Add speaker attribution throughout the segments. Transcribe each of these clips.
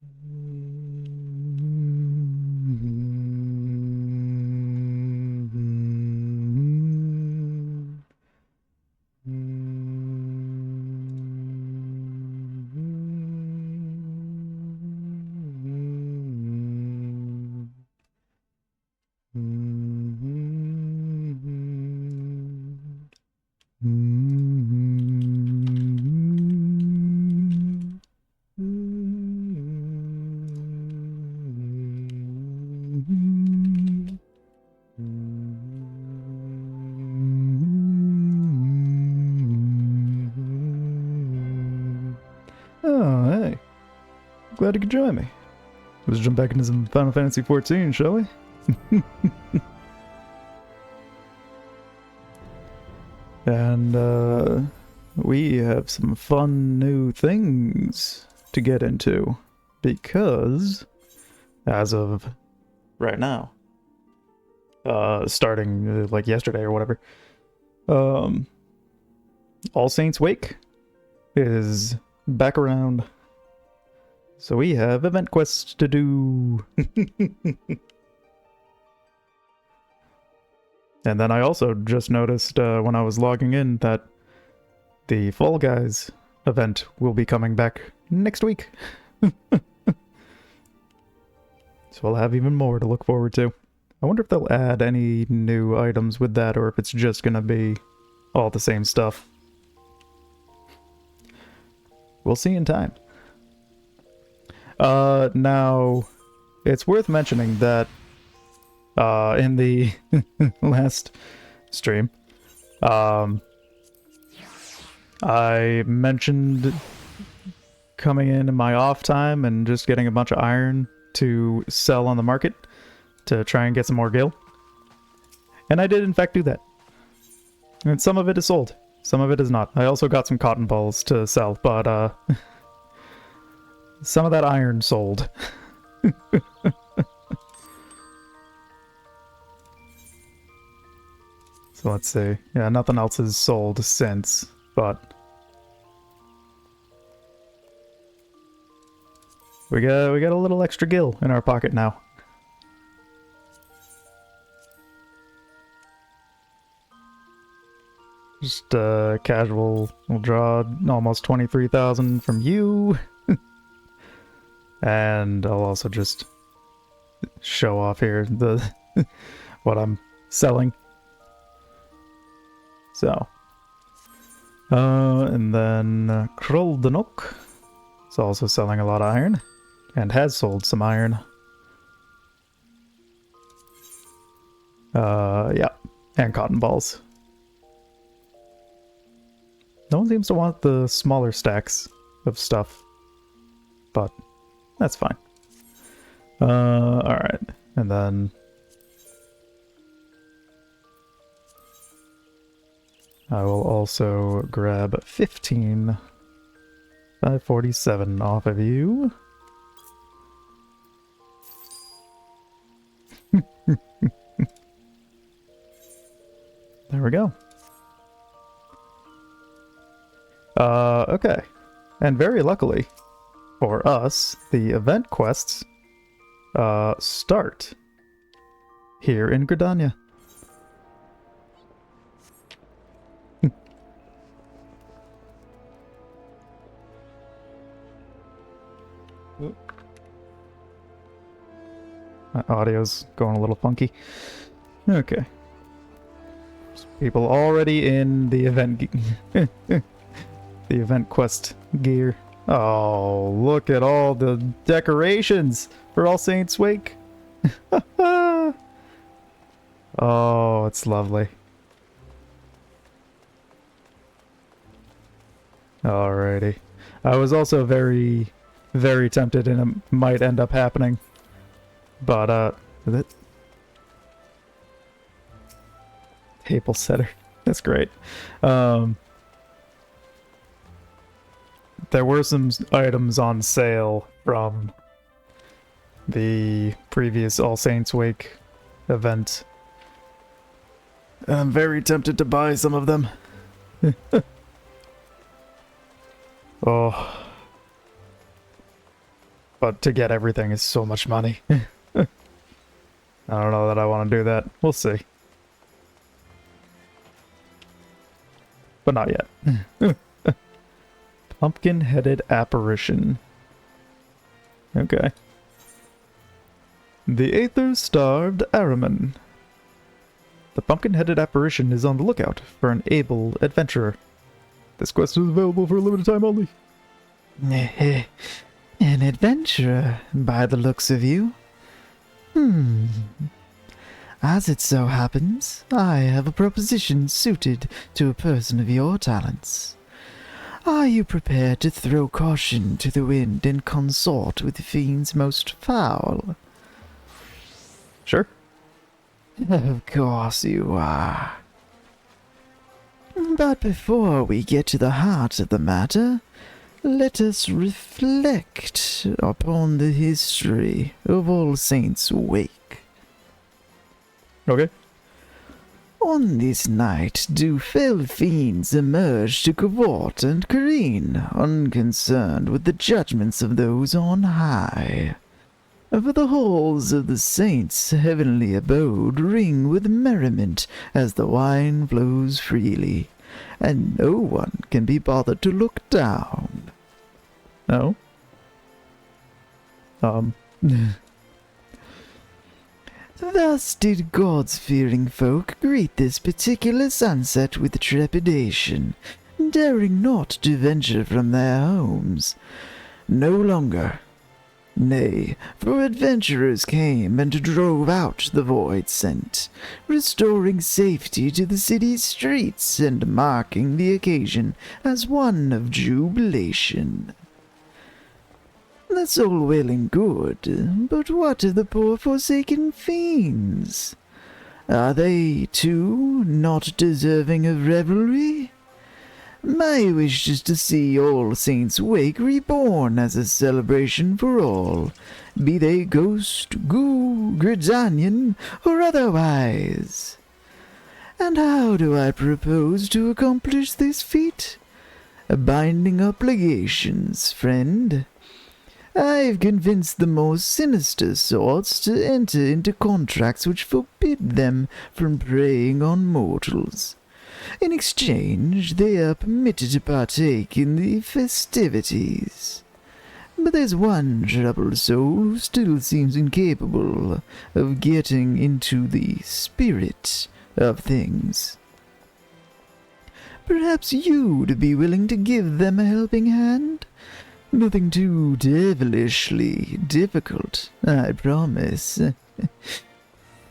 Speaker 1: Oh, hey. Glad you could join me. Let's jump back into some Final Fantasy XIV, shall we? And, we have some fun new things to get into. Because, as of right now, starting like yesterday or whatever, All Saints Wake is back around. So we have event quests to do. And then I also just noticed when I was logging in that the Fall Guys event will be coming back next week. So I'll have even more to look forward to. I wonder if they'll add any new items with that, or if it's just gonna be all the same stuff. We'll see in time. Now, it's worth mentioning that in the last stream, I mentioned coming in my off time and just getting a bunch of iron to sell on the market to try and get some more gil. And I did in fact do that. And some of it is sold. Some of it is not. I also got some cotton balls to sell, but some of that iron sold. So let's see. Yeah, nothing else is sold since, but we got a little extra gil in our pocket now. Just casual. We'll draw almost 23,000 from you. And I'll also just show off here the what I'm selling. So, and then Kroldenok is also selling a lot of iron, and has sold some iron. Yeah, and cotton balls. No one seems to want the smaller stacks of stuff, but that's fine. Alright, and then I will also grab 547 off of you. There we go. Okay. And very luckily for us, the event quests start here in Gridania. My audio's going a little funky. Okay. There's people already in the event the event quest gear. Oh, look at all the decorations for All Saints Wake. Oh, it's lovely. Alrighty. I was also very, very tempted, and it might end up happening. But, that table setter. That's great. There were some items on sale from the previous All Saints Wake event. And I'm very tempted to buy some of them. Oh. But to get everything is so much money. I don't know that I want to do that. We'll see. But not yet. Pumpkin-headed apparition. Okay. The Aether-starved Araman. The pumpkin-headed apparition is on the lookout for an able adventurer. This quest is available for a limited time only.
Speaker 2: An adventurer, by the looks of you. As it so happens, I have a proposition suited to a person of your talents. Are you prepared to throw caution to the wind and consort with the fiends most foul?
Speaker 1: Sure.
Speaker 2: Of course you are. But before we get to the heart of the matter, let us reflect upon the history of All Saints' Wake.
Speaker 1: Okay.
Speaker 2: On this night do fell fiends emerge to cavort and careen, unconcerned with the judgments of those on high. For the halls of the saints' heavenly abode ring with merriment as the wine flows freely, and no one can be bothered to look down.
Speaker 1: No.
Speaker 2: Thus did gods-fearing folk greet this particular sunset with trepidation, daring not to venture from their homes. No longer. Nay, for adventurers came and drove out the void scent, restoring safety to the city's streets and marking the occasion as one of jubilation. That's all well and good, but what of the poor forsaken fiends? Are they, too, not deserving of revelry? My wish is to see All Saints' Wake reborn as a celebration for all, be they ghost, ghoul, Gridanian, or otherwise. And how do I propose to accomplish this feat? Binding obligations, friend. I've convinced the more sinister sorts to enter into contracts which forbid them from preying on mortals. In exchange, they are permitted to partake in the festivities. But there's one troubled soul who still seems incapable of getting into the spirit of things. Perhaps you'd be willing to give them a helping hand? Nothing too devilishly difficult, I promise.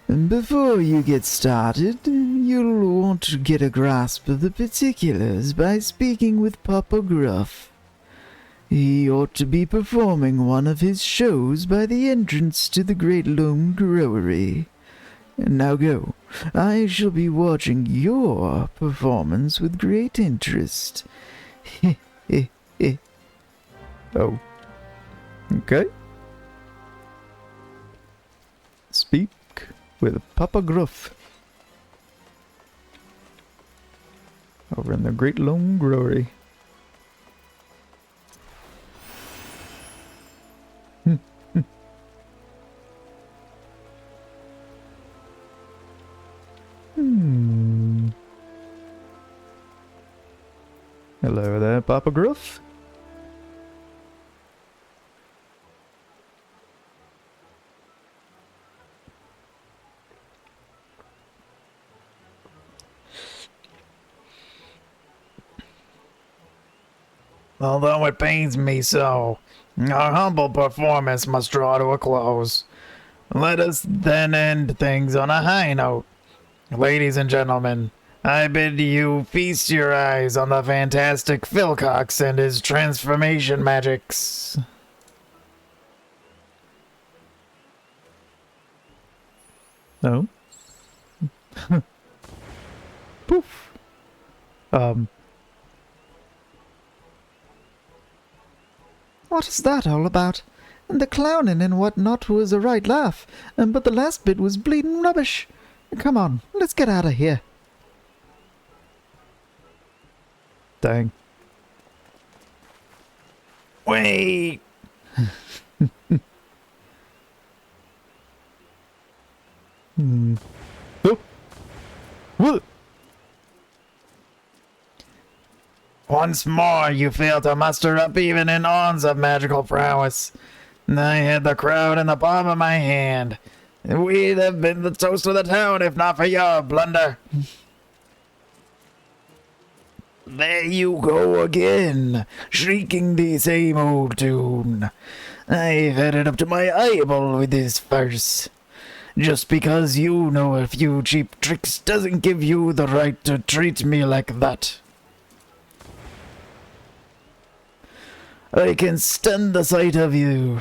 Speaker 2: Before you get started, you'll want to get a grasp of the particulars by speaking with Papa Gruff. He ought to be performing one of his shows by the entrance to the Great Lone Growery. Now go. I shall be watching your performance with great interest.
Speaker 1: Oh. Okay. Speak with Papa Gruff. Over in the Great Lone Growery. Hello there, Papa Gruff.
Speaker 3: Although it pains me so, our humble performance must draw to a close. Let us then end things on a high note. Ladies and gentlemen, I bid you feast your eyes on the fantastic Philcox and his transformation magics.
Speaker 1: No. Poof.
Speaker 2: What is that all about? The clowning and whatnot was a right laugh, but the last bit was bleeding rubbish. Come on, let's get out of here.
Speaker 1: Dang.
Speaker 3: Wait!
Speaker 1: Oh. What?
Speaker 3: Once more, you fail to muster up even an ounce of magical prowess. I had the crowd in the palm of my hand. We'd have been the toast of the town if not for your blunder. There you go again, shrieking the same old tune. I've had it up to my eyeball with this farce. Just because you know a few cheap tricks doesn't give you the right to treat me like that. I can stand the sight of you,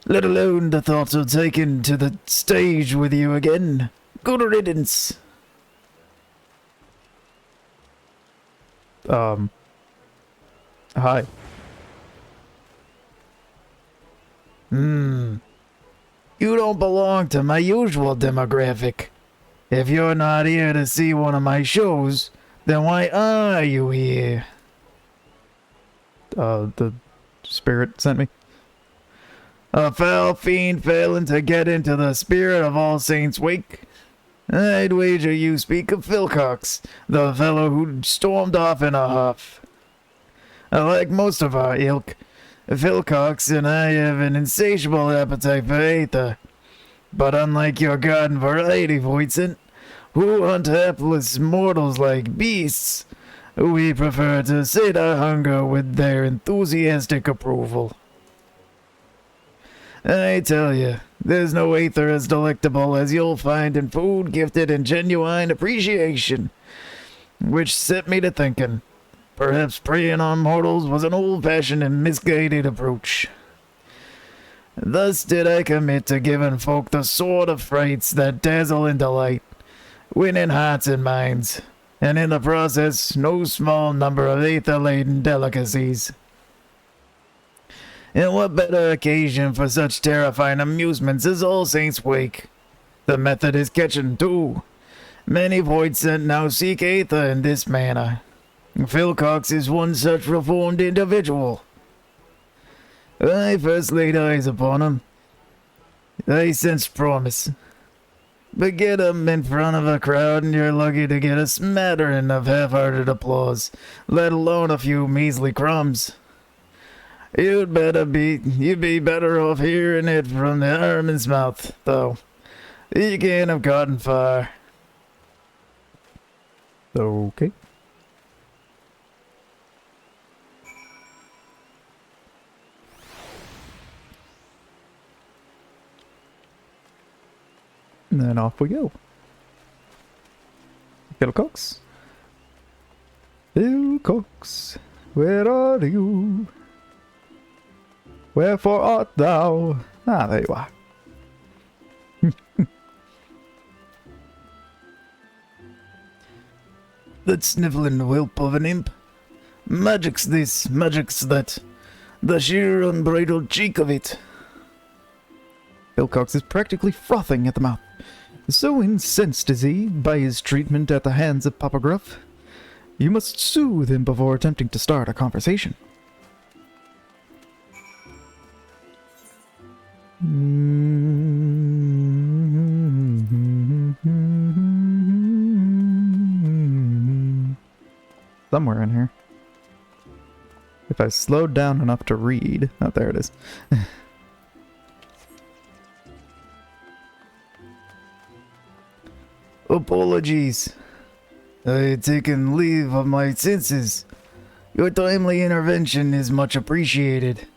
Speaker 3: let alone the thought of taking to the stage with you again. Good riddance.
Speaker 1: Hi.
Speaker 3: You don't belong to my usual demographic. If you're not here to see one of my shows, then why are you here?
Speaker 1: The spirit sent me.
Speaker 3: A foul fiend failing to get into the spirit of All Saints' wake? I'd wager you speak of Philcox, the fellow who stormed off in a huff. Like most of our ilk, Philcox and I have an insatiable appetite for aether. But unlike your garden variety, Voidsent, who hunt hapless mortals like beasts, we prefer to sate our hunger with their enthusiastic approval. I tell you, there's no aether as delectable as you'll find in food gifted in genuine appreciation. Which set me to thinking, perhaps preying on mortals was an old-fashioned and misguided approach. Thus did I commit to giving folk the sort of frights that dazzle and delight, winning hearts and minds, and in the process no small number of aether-laden delicacies. And what better occasion for such terrifying amusements as All Saints' Wake? The method is catching, too. Many Voidsent now seek aether in this manner. Philcox is one such reformed individual. When I first laid eyes upon him, I sensed promise. But get him in front of a crowd and you're lucky to get a smattering of half-hearted applause, let alone a few measly crumbs. You'd be better off hearing it from the Ironman's mouth, though. You can't have gotten far.
Speaker 1: Okay. And then off we go. Philcox? Philcox, where are you? Wherefore art thou? Ah, there you are.
Speaker 3: That snivelling whelp of an imp. Magic's this, magic's that. The sheer unbridled cheek of it.
Speaker 1: Philcox is practically frothing at the mouth. So incensed is he by his treatment at the hands of Papa Gruff. You must soothe him before attempting to start a conversation. Somewhere in here. If I slowed down enough to read. Oh, there it is.
Speaker 3: Apologies. I had taken leave of my senses. Your timely intervention is much appreciated.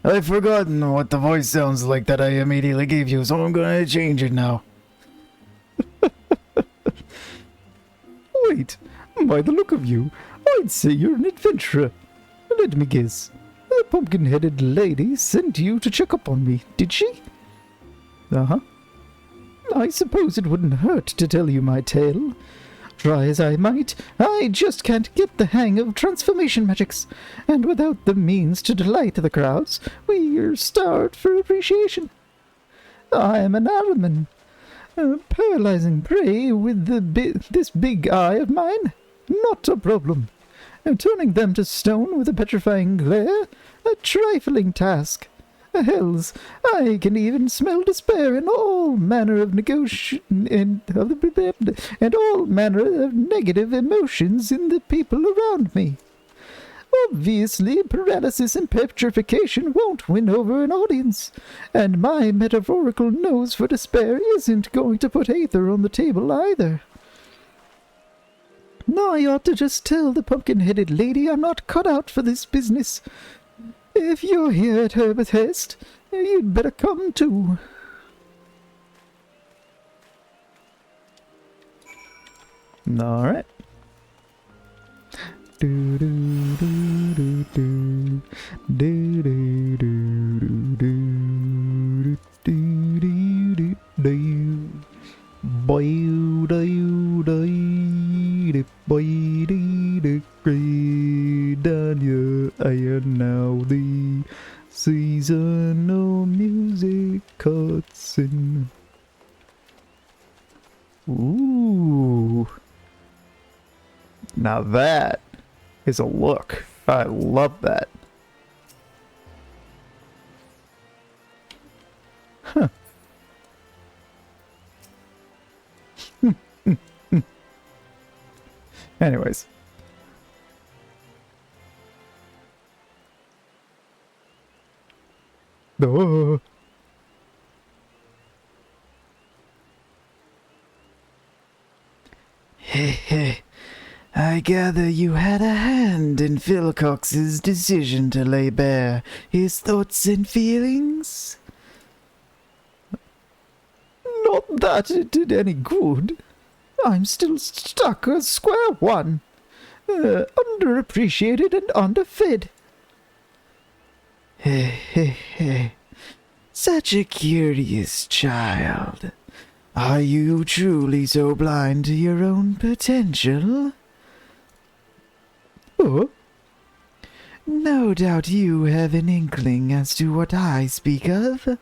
Speaker 3: I've forgotten what the voice sounds like that I immediately gave you, so I'm going to change it now.
Speaker 1: Wait, by the look of you, I'd say you're an adventurer. Let me guess. The pumpkin-headed lady sent you to check up on me, did she? Uh-huh. I suppose it wouldn't hurt to tell you my tale. Try as I might, I just can't get the hang of transformation magics, and without the means to delight the crowds, we're starved for appreciation. I am an Araman, a paralyzing prey with this big eye of mine. Not a problem. Turning them to stone with a petrifying glare, a trifling task.
Speaker 2: Hells, I can even smell despair and all manner of and all manner of negative emotions in the people around me. Obviously, paralysis and petrification won't win over an audience, and my metaphorical nose for despair isn't going to put Aether on the table either. I ought to just tell the pumpkin-headed lady I'm not cut out for this business. If you're here at her behest, you'd better come too.
Speaker 1: All right. Do do do do do do do do do do do do do. Boy do do boy do Danya, I am now the seasonal music cutscene. Ooh. Now that is a look. I love that. Huh. Anyways. Oh.
Speaker 2: Heh. I gather you had a hand in Philcox's decision to lay bare his thoughts and feelings? Not that it did any good. I'm still stuck at square one. Underappreciated and underfed. Such a curious child. Are you truly so blind to your own potential? Oh? No doubt you have an inkling as to what I speak of.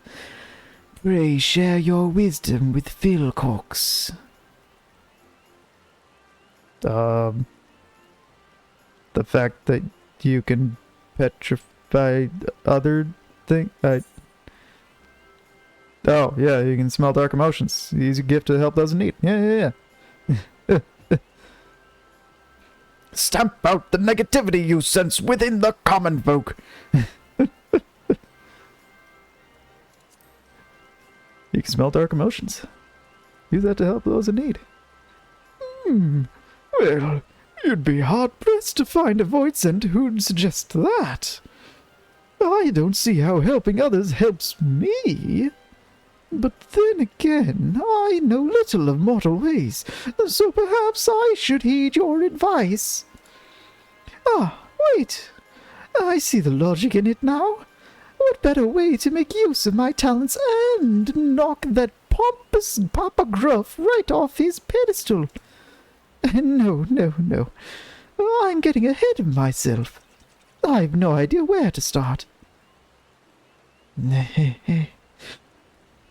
Speaker 2: Pray share your wisdom with Philcox.
Speaker 1: The fact that you can petrify other thing. Oh yeah, you can smell dark emotions. Easy gift to help those in need. Yeah.
Speaker 2: Stamp out the negativity you sense within the common folk.
Speaker 1: You can smell dark emotions. Use that to help those in need.
Speaker 2: Well, you'd be hard-pressed to find a void center who'd suggest that. I don't see how helping others helps me. But then again, I know little of mortal ways, so perhaps I should heed your advice. Ah, wait. I see the logic in it now. What better way to make use of my talents and knock that pompous Papa Gruff right off his pedestal? No. I'm getting ahead of myself. I've no idea where to start.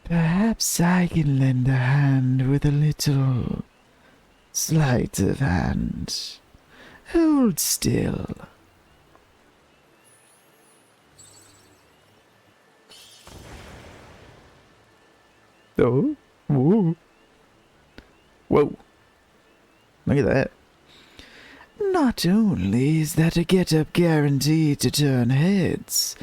Speaker 2: Perhaps I can lend a hand with a little sleight of hand. Hold still.
Speaker 1: Oh, whoa. Whoa. Look at that.
Speaker 2: Not only is that a get-up guaranteed to turn heads,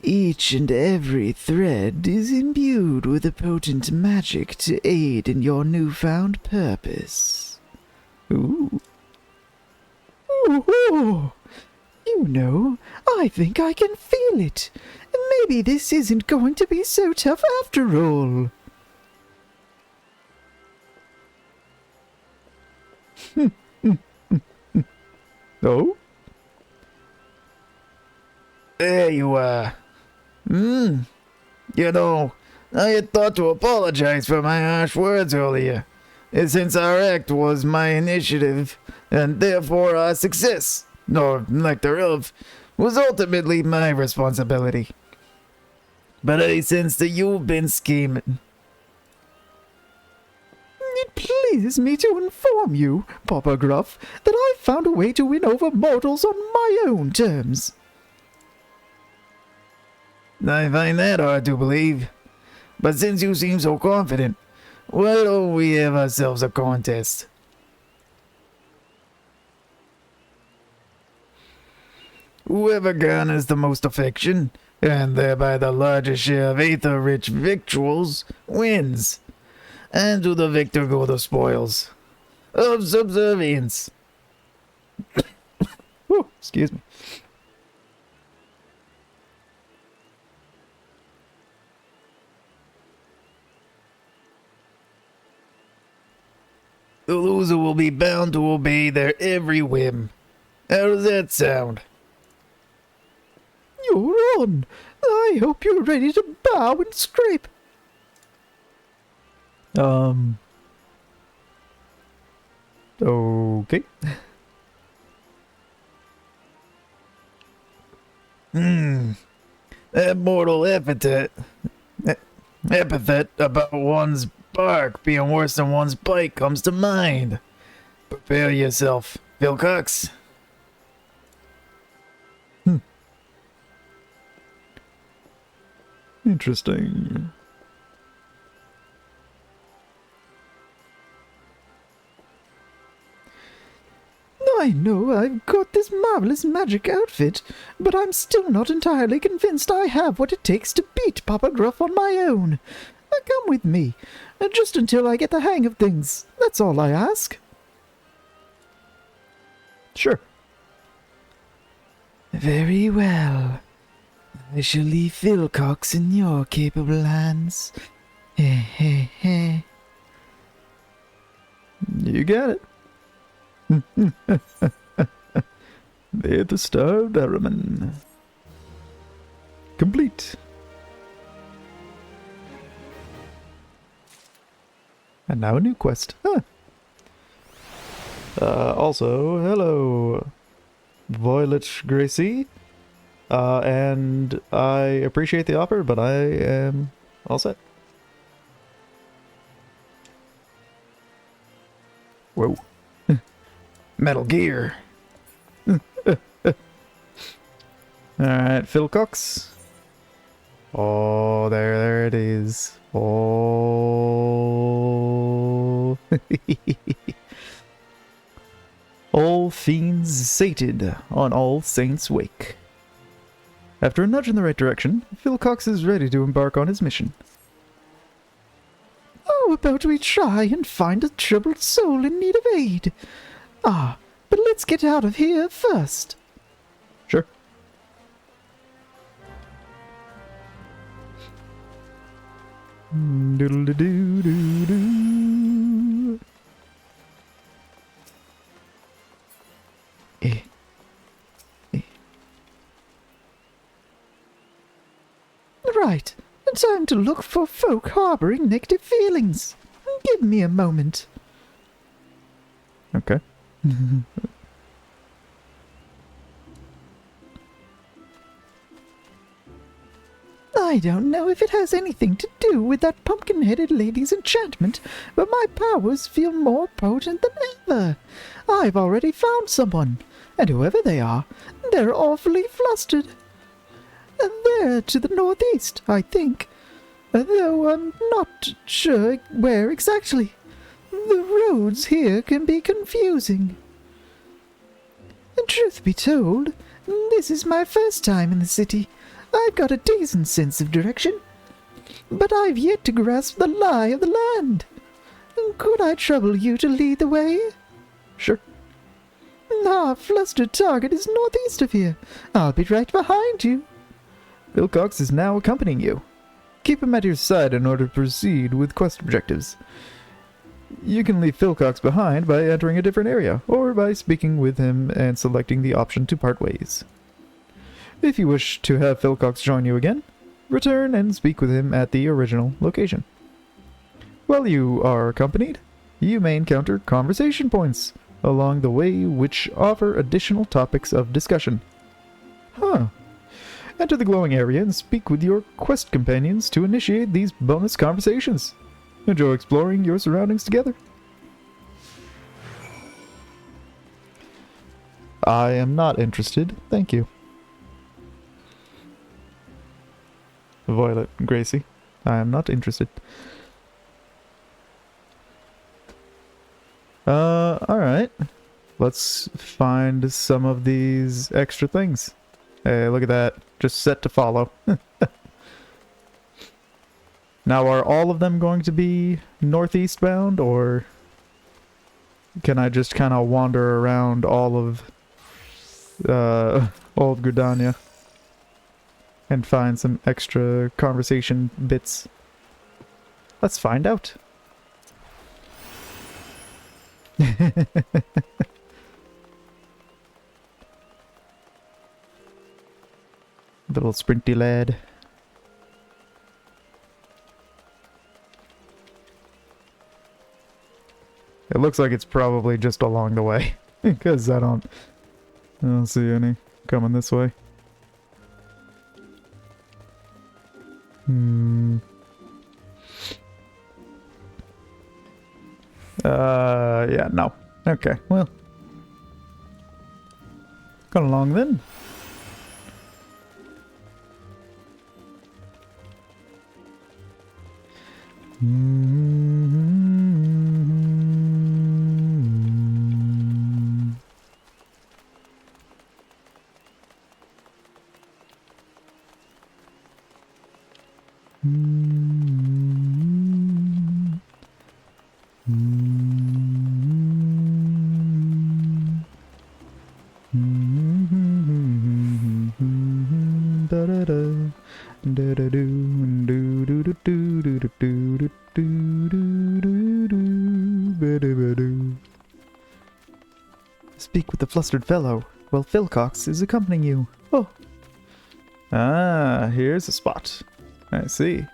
Speaker 2: each and every thread is imbued with a potent magic to aid in your newfound purpose.
Speaker 1: Ooh.
Speaker 2: Oh, you know, I think I can feel it. Maybe this isn't going to be so tough after all.
Speaker 1: Oh?
Speaker 3: There you are. You know, I had thought to apologize for my harsh words earlier, since our act was my initiative, and therefore our success, or lack thereof, was ultimately my responsibility. But I sense that you've been scheming.
Speaker 2: It pleases me to inform you, Papa Gruff, that I've found a way to win over mortals on my own terms.
Speaker 3: I find that hard to believe. But since you seem so confident, why don't we have ourselves a contest? Whoever garners the most affection, and thereby the largest share of aether-rich victuals, wins. And to the victor go the spoils of subservience.
Speaker 1: Whew, excuse me.
Speaker 3: The loser will be bound to obey their every whim. How does that sound?
Speaker 2: You're on. I hope you're ready to bow and scrape.
Speaker 1: Okay.
Speaker 3: That mortal epithet about one's bark being worse than one's bite comes to mind. Prepare yourself, Phil Cox.
Speaker 1: Interesting.
Speaker 2: I know I've got this marvelous magic outfit, but I'm still not entirely convinced I have what it takes to beat Papa Gruff on my own. Come with me, just until I get the hang of things. That's all I ask.
Speaker 1: Sure.
Speaker 2: Very well. I shall leave Phil Cox in your capable hands. Heh heh heh.
Speaker 1: You got it. They're the starved Araman. Complete. And now a new quest. Huh. Also, hello, Voylich Gracie. And I appreciate the offer, but I am all set. Whoa.
Speaker 3: Metal Gear.
Speaker 1: Alright, Phil Cox. Oh, there it is. Oh. All fiends sated on All Saints' Wake. After a nudge in the right direction, Phil Cox is ready to embark on his mission.
Speaker 2: How about we try and find a troubled soul in need of aid? Ah, but let's get out of here first.
Speaker 1: Sure. Doodle-doo-doo-doo.
Speaker 2: Eh. Eh. Right, time to look for folk harboring negative feelings. Give me a moment.
Speaker 1: Okay.
Speaker 2: I don't know if it has anything to do with that pumpkin-headed lady's enchantment, but my powers feel more potent than ever. I've already found someone, and whoever they are, they're awfully flustered. They're to the northeast, I think, though I'm not sure where exactly. The roads here can be confusing. Truth be told, this is my first time in the city. I've got a decent sense of direction, but I've yet to grasp the lie of the land. Could I trouble you to lead the way?
Speaker 1: Sure.
Speaker 2: Our flustered target is northeast of here. I'll be right behind you.
Speaker 1: Phil Cox is now accompanying you. Keep him at your side in order to proceed with quest objectives. You can leave Phil Cox behind by entering a different area, or by speaking with him and selecting the option to part ways. If you wish to have Phil Cox join you again, return and speak with him at the original location. While you are accompanied, you may encounter conversation points along the way which offer additional topics of discussion. Huh. Enter the glowing area and speak with your quest companions to initiate these bonus conversations. Enjoy exploring your surroundings together. I am not interested, thank you. Violet, Gracie. I am not interested. Alright. Let's find some of these extra things. Hey, look at that. Just set to follow. Now, are all of them going to be northeast bound, or can I just kind of wander around all of Old Gridania and find some extra conversation bits? Let's find out. Little sprinty lad. It looks like it's probably just along the way, because I don't see any coming this way. Yeah, no. Okay, well. Got along then. Speak with the flustered fellow. Well, Philcox is accompanying you. Oh. Ah, here's a spot. I see.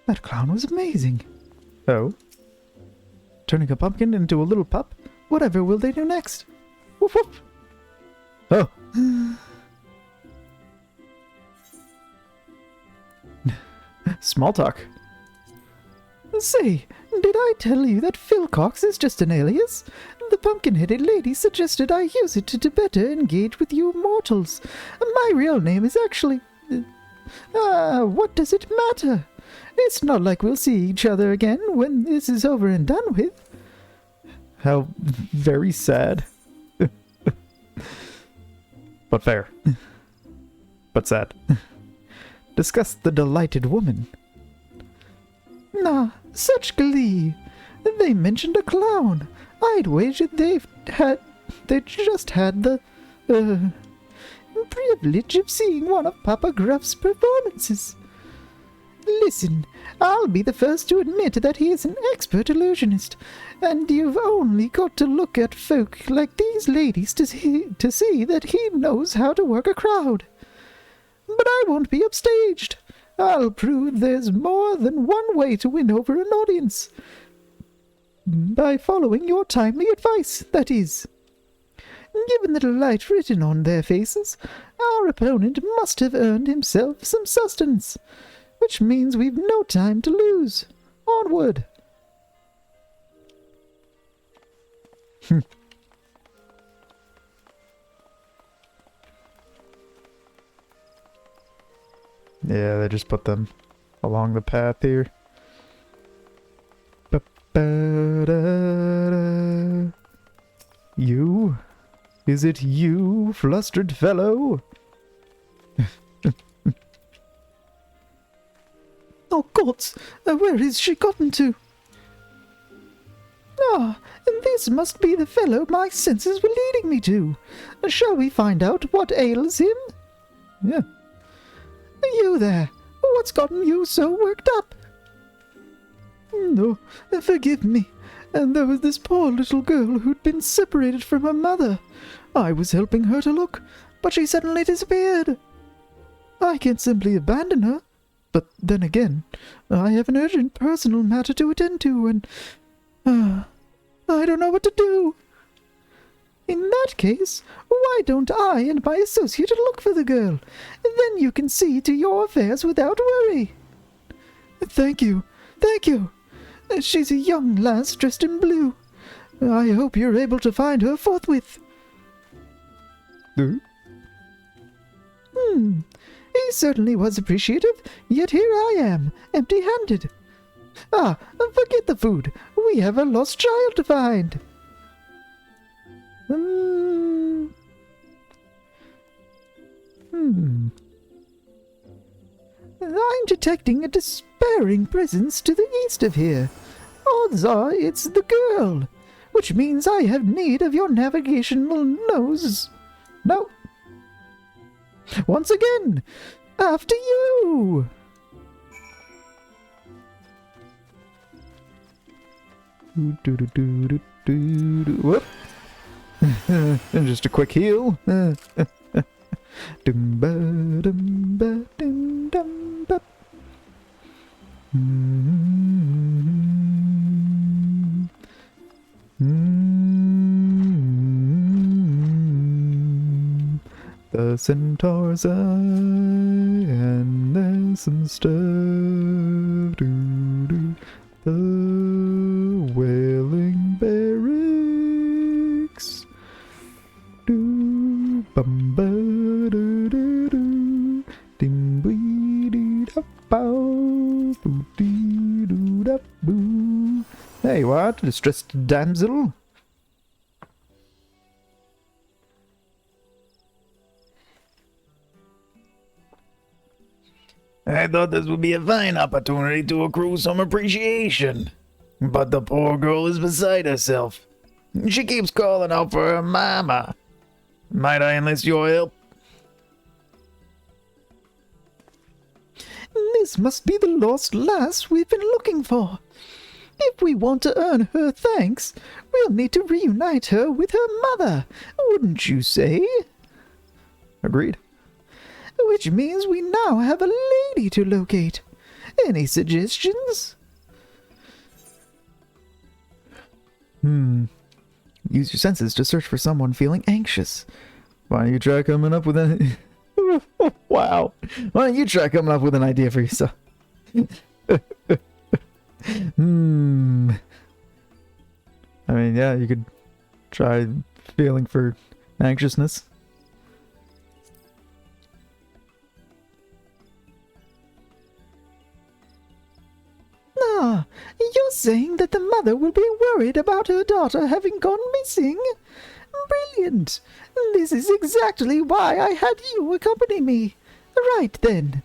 Speaker 1: That clown was amazing. Oh? Turning a pumpkin into a little pup? Whatever will they do next? Woof woof. Oh. Small talk. Say, did I tell you that Philcox is just an alias? The pumpkin-headed lady suggested I use it to better engage with you mortals. My real name is actually... what does it matter? It's not like we'll see each other again when this is over and done with. How very sad. But fair. But sad. Discuss the delighted woman. Nah, such glee. They mentioned a clown. I'd wager they just had the privilege of seeing one of Papa Gruff's performances. Listen, I'll be the first to admit that he is an expert illusionist, and you've only got to look at folk like these ladies to see that he knows how to work a crowd. But I won't be upstaged. I'll prove there's more than one way to win over an audience. By following your timely advice, that is. Given the delight written on their faces, our opponent must have earned himself some sustenance, which means we've no time to lose. Onward. Yeah, they just put them along the path here. You? Is it you, flustered fellow? Oh, gods! Where is she gotten to? Ah, this must be the fellow my senses were leading me to. Shall we find out what ails him? Yeah. You there! What's gotten you so worked up? No, forgive me. There was this poor little girl who'd been separated from her mother. I was helping her to look, but she suddenly disappeared. I can't simply abandon her. But then again, I have an urgent personal matter to attend to, and I don't know what to do. In that case, why don't I and my associate look for the girl? Then you can see to your affairs without worry. Thank you, thank you. She's a young lass dressed in blue. I hope you're able to find her forthwith.
Speaker 2: He certainly was appreciative, yet here I am, empty-handed. Ah, forget the food. We have a lost child to find. I'm detecting a despairing presence to the east of here. Odds are it's the girl, which means I have need of your navigational nose. No. Once again, after you! Whoop. Just a quick heal. The centaur's eye, and there's some stuff. The wailing barracks. Bum ba do do do. Dim bee dee da bow. Boo dee doo da boo. Hey, what? Distressed damsel?
Speaker 3: I thought this would be a fine opportunity to accrue some appreciation. But the poor girl is beside herself. She keeps calling out for her mama. Might I enlist your help?
Speaker 2: This must be the lost lass we've been looking for. If we want to earn her thanks, we'll need to reunite her with her mother, wouldn't you say?
Speaker 1: Agreed.
Speaker 2: Which means we now have a lady to locate. Any suggestions?
Speaker 1: Use your senses to search for someone feeling anxious. Why don't you try coming up with an... Wow. Why don't you try coming up with an idea for yourself? I mean, yeah, you could try feeling for anxiousness.
Speaker 2: Ah, you're saying that the mother will be worried about her daughter having gone missing? Brilliant! This is exactly why I had you accompany me. Right then.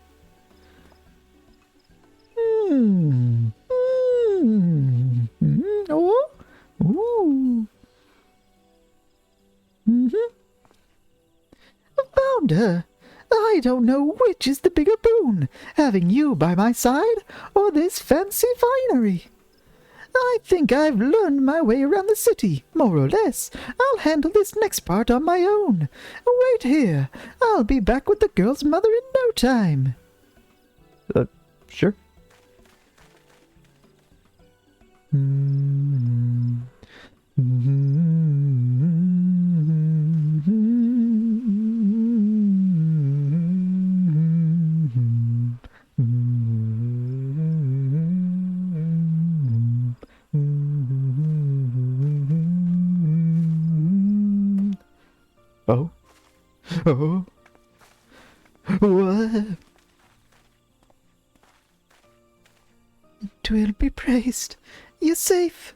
Speaker 2: Oh? Ooh. Found her. I don't know which is the bigger boon, having you by my side, or this fancy finery. I think I've learned my way around the city, more or less. I'll handle this next part on my own. Wait here. I'll be back with the girl's mother in no time.
Speaker 1: Sure. Oh. Oh.
Speaker 2: What? Twill be praised. You're safe.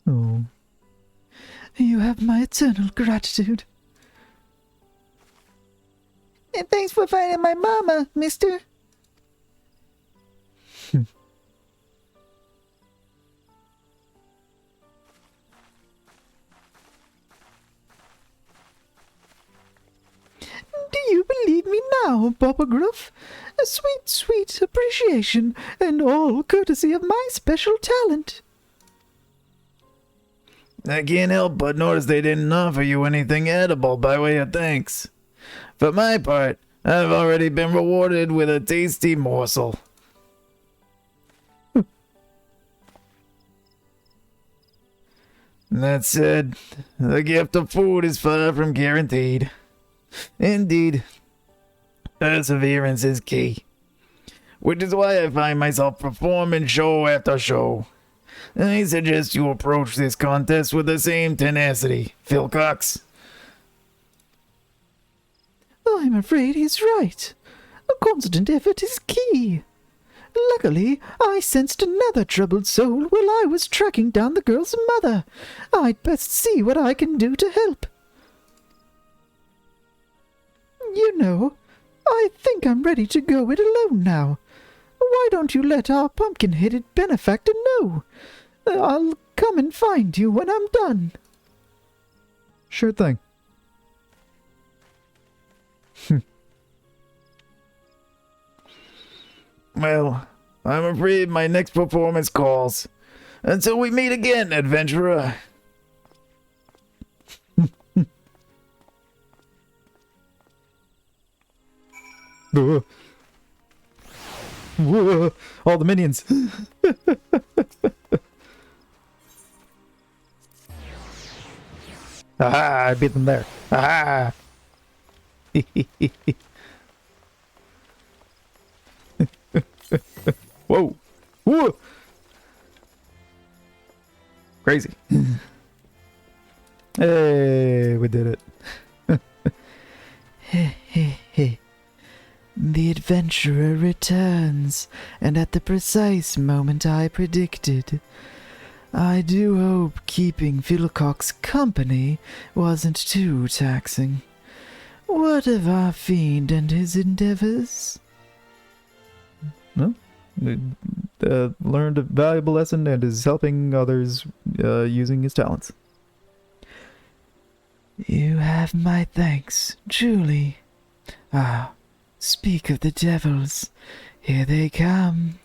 Speaker 1: Oh.
Speaker 2: You have my eternal gratitude. And thanks for finding my mama, mister. Do you believe me now, Papa Gruff? A sweet, sweet appreciation, and all courtesy of my special talent.
Speaker 3: I can't help but notice they didn't offer you anything edible by way of thanks. For my part, I've already been rewarded with a tasty morsel. That said, the gift of food is far from guaranteed. Indeed, perseverance is key. Which is why I find myself performing show after show. I suggest you approach this contest with the same tenacity, Phil Cox,
Speaker 2: I'm afraid he's right. A constant effort is key. Luckily, I sensed another troubled soul while I was tracking down the girl's mother. I'd best see what I can do to help. You know, I think I'm ready to go it alone now. Why don't you let our pumpkin-headed benefactor know? I'll come and find you when I'm done.
Speaker 1: Sure thing.
Speaker 3: Well, I'm afraid my next performance calls. Until we meet again, adventurer.
Speaker 1: Whoa. Whoa. All the minions. Aha, I beat them there. Aha. Whoa. Whoa. Crazy. Hey, we did it.
Speaker 2: The adventurer returns, and at the precise moment I predicted. I do hope keeping Philcock's company wasn't too taxing. What of our fiend and his endeavors?
Speaker 1: Well, learned a valuable lesson and is helping others using his talents.
Speaker 2: You have my thanks, truly. Ah, speak of the devils. Here they come.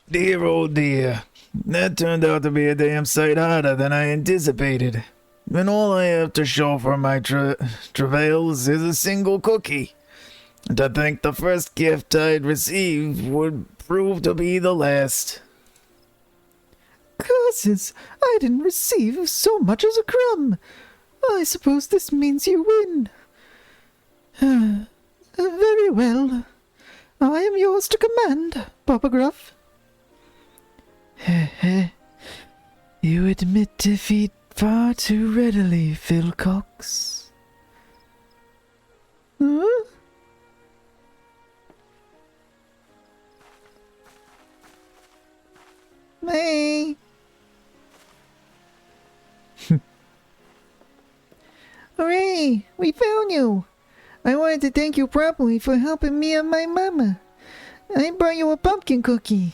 Speaker 3: Dear, oh dear. That turned out to be a damn sight harder than I anticipated. And all I have to show for my travails is a single cookie. To think the first gift I'd receive would prove to be the last.
Speaker 2: Curses! I didn't receive so much as a crumb. I suppose this means you win. Very well. I am yours to command, Papa Gruff. You admit defeat far too readily, Philcox. Huh? Hey. Hooray! We found you! I wanted to thank you properly for helping me and my mama. I brought you a pumpkin cookie.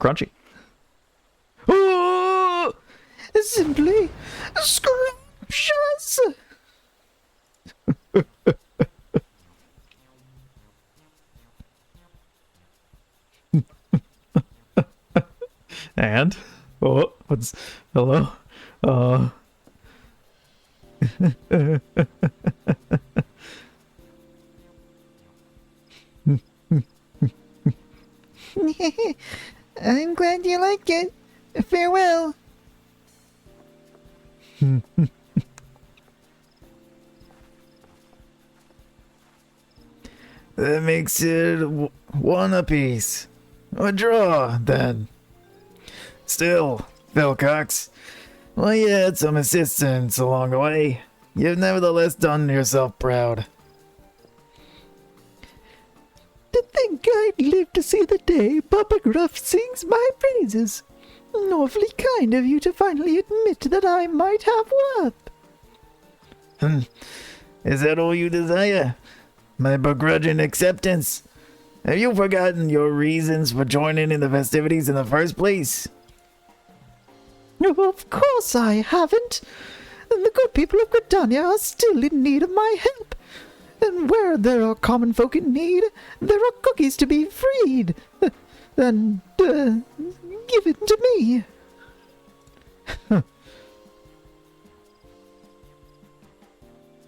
Speaker 1: Crunchy.
Speaker 2: Oh! Simply scrumptious!
Speaker 1: And what's hello?
Speaker 2: I'm glad you like it. Farewell.
Speaker 3: That makes it one apiece. A draw, then. Still, Philcox, while you had some assistance along the way, you've nevertheless done yourself proud.
Speaker 2: To think I'd live to see the day Papa Gruff sings my praises. Awfully kind of you to finally admit that I might have worth.
Speaker 3: Is that all you desire? My begrudging acceptance? Have you forgotten your reasons for joining in the festivities in the first place?
Speaker 2: Of course I haven't. The good people of Gridania are still in need of my help. And where there are common folk in need, there are cookies to be freed. Then, give it to me.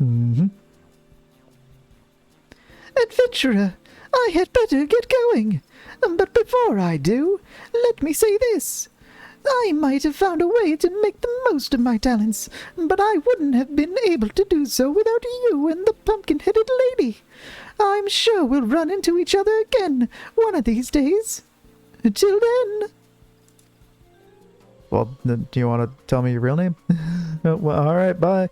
Speaker 1: Mm-hmm.
Speaker 2: Adventurer, I had better get going. But before I do, let me say this. I might have found a way to make the most of my talents, but I wouldn't have been able to do so without you and the pumpkin-headed lady. I'm sure we'll run into each other again one of these days. Till then...
Speaker 1: Well, do you want to tell me your real name? Well, alright, bye.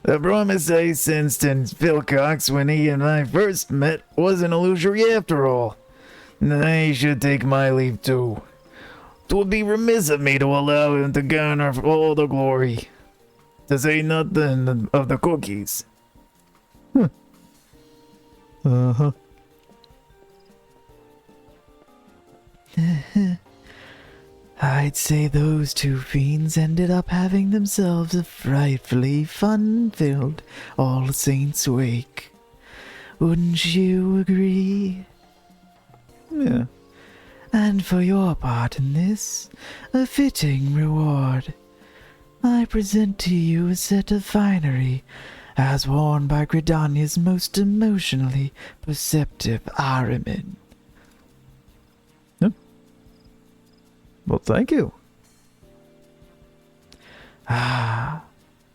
Speaker 3: The promise I sensed in Philcox when he and I first met was an illusory after all. I should take my leave too. 'Twould be remiss of me to allow him to garner all the glory. To say nothing of the cookies.
Speaker 1: Uh-huh.
Speaker 2: I'd say those two fiends ended up having themselves a frightfully fun-filled All Saints' Wake. Wouldn't you agree?
Speaker 1: Yeah.
Speaker 2: And for your part in this, a fitting reward. I present to you a set of finery, as worn by Gridania's most emotionally perceptive Ahriman.
Speaker 1: Well, thank you.
Speaker 2: Ah,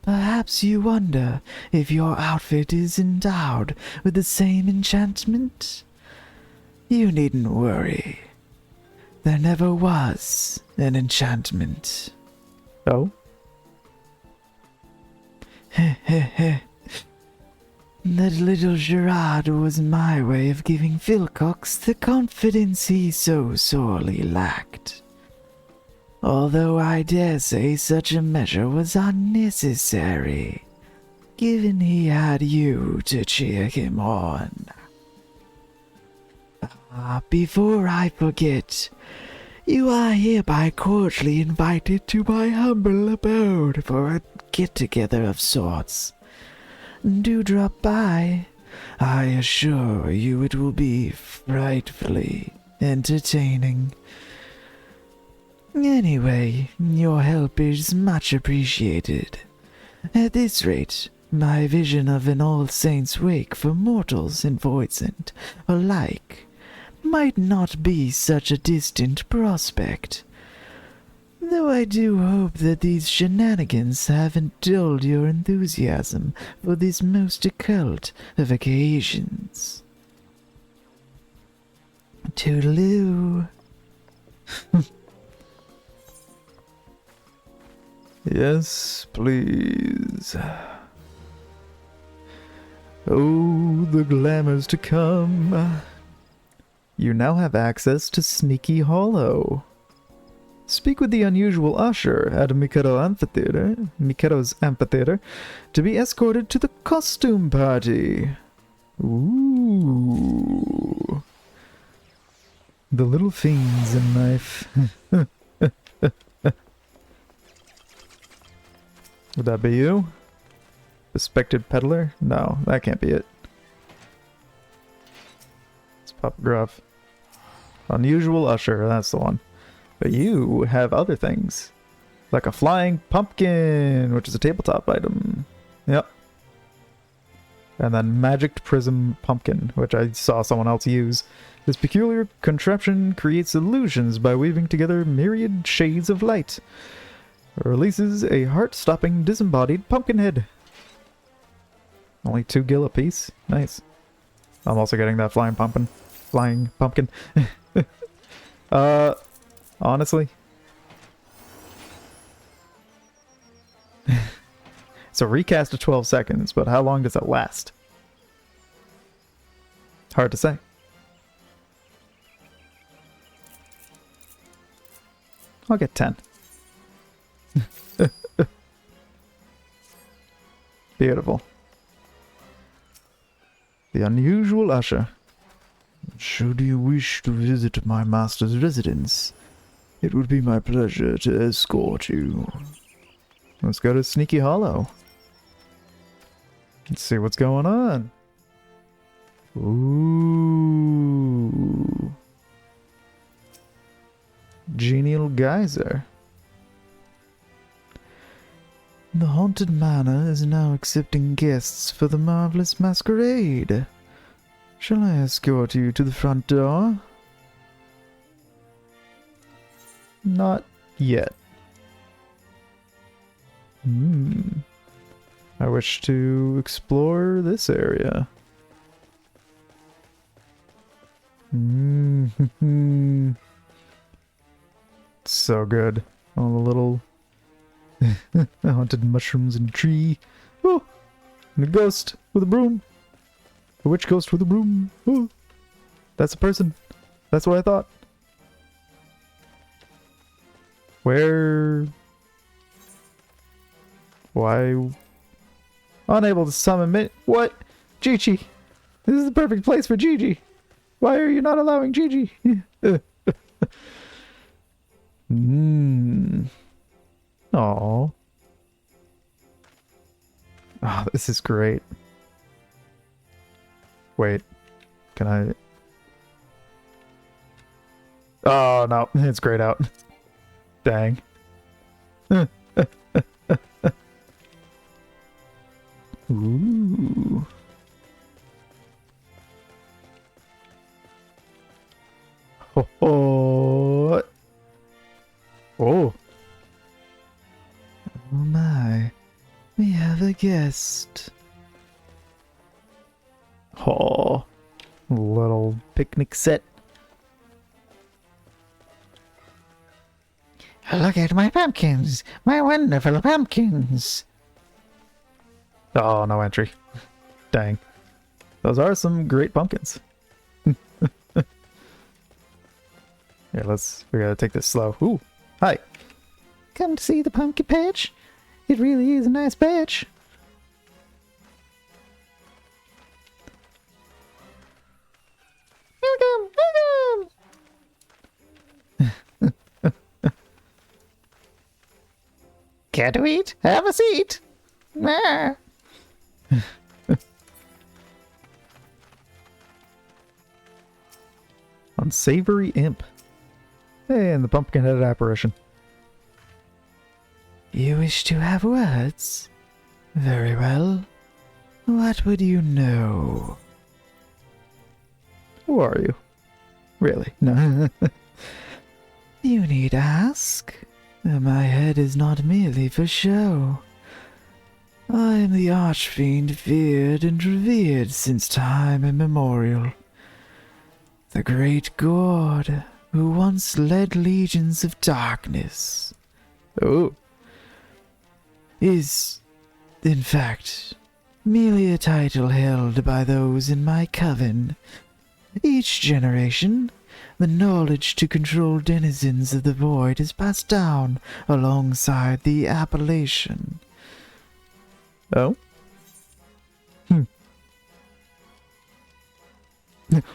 Speaker 2: perhaps you wonder if your outfit is endowed with the same enchantment? You needn't worry. There never was an enchantment.
Speaker 1: Oh?
Speaker 2: Heh heh heh. That little charade was my way of giving Philcox the confidence he so sorely lacked. Although I dare say such a measure was unnecessary, given he had you to cheer him on. Before I forget, you are hereby cordially invited to my humble abode for a get-together of sorts. Do drop by. I assure you it will be frightfully entertaining. Anyway, your help is much appreciated. At this rate, my vision of an All Saints' Wake for mortals and voidsent alike might not be such a distant prospect. Though I do hope that these shenanigans haven't dulled your enthusiasm for this most occult of occasions. Toodaloo.
Speaker 1: Yes, please. Oh, the glamours to come. You now have access to Sneaky Hollow. Speak with the unusual usher at Mikado's amphitheater, to be escorted to the costume party. Ooh. The little fiends in life. Would that be you? Suspected peddler? No, that can't be it. It's Papa Gruff. Unusual usher, that's the one. But you have other things. Like a flying pumpkin, which is a tabletop item. Yep. And then magic prism pumpkin, which I saw someone else use. This peculiar contraption creates illusions by weaving together myriad shades of light. Releases a heart-stopping disembodied pumpkin head. Only 2 gil a piece? Nice. I'm also getting that flying pumpkin. Honestly. It's a recast of 12 seconds, but how long does it last? Hard to say. I'll get 10. Beautiful. The unusual usher.
Speaker 2: Should you wish to visit my master's residence, it would be my pleasure to escort you.
Speaker 1: Let's go to Sneaky Hollow. Let's see what's going on. Ooh. Genial geyser.
Speaker 2: The haunted manor is now accepting guests for the marvelous masquerade. Shall I escort you to the front door?
Speaker 1: Not yet. I wish to explore this area. So good. All the little haunted mushrooms in a tree. Oh, and a ghost with a broom. A witch ghost with a broom. Oh, that's a person. That's what I thought. Where? Why? Unable to summon me. What? Gigi. This is the perfect place for Gigi. Why are you not allowing Gigi? Aww. Oh, this is great. Wait. Can I... Oh, no. It's grayed out. Dang. Ooh. Oh. Oh. Oh.
Speaker 2: Oh my, we have a guest.
Speaker 1: Oh. Little picnic set.
Speaker 2: Look at my pumpkins, my wonderful pumpkins.
Speaker 1: Oh, no entry. Dang. Those are some great pumpkins. Here, we gotta take this slow. Ooh, hi.
Speaker 2: Come to see the pumpkin patch? It really is a nice patch. Welcome, welcome. Care to eat? Have a seat. Ah.
Speaker 1: Unsavory imp. Hey, and the pumpkin-headed apparition.
Speaker 2: You wish to have words? Very well. What would you know?
Speaker 1: Who are you? Really? No.
Speaker 2: You need ask. My head is not merely for show. I am the archfiend feared and revered since time immemorial. The great god who once led legions of darkness.
Speaker 1: Oh.
Speaker 2: Is, in fact, merely a title held by those in my coven. Each generation, the knowledge to control denizens of the void is passed down alongside the appellation.
Speaker 1: Oh?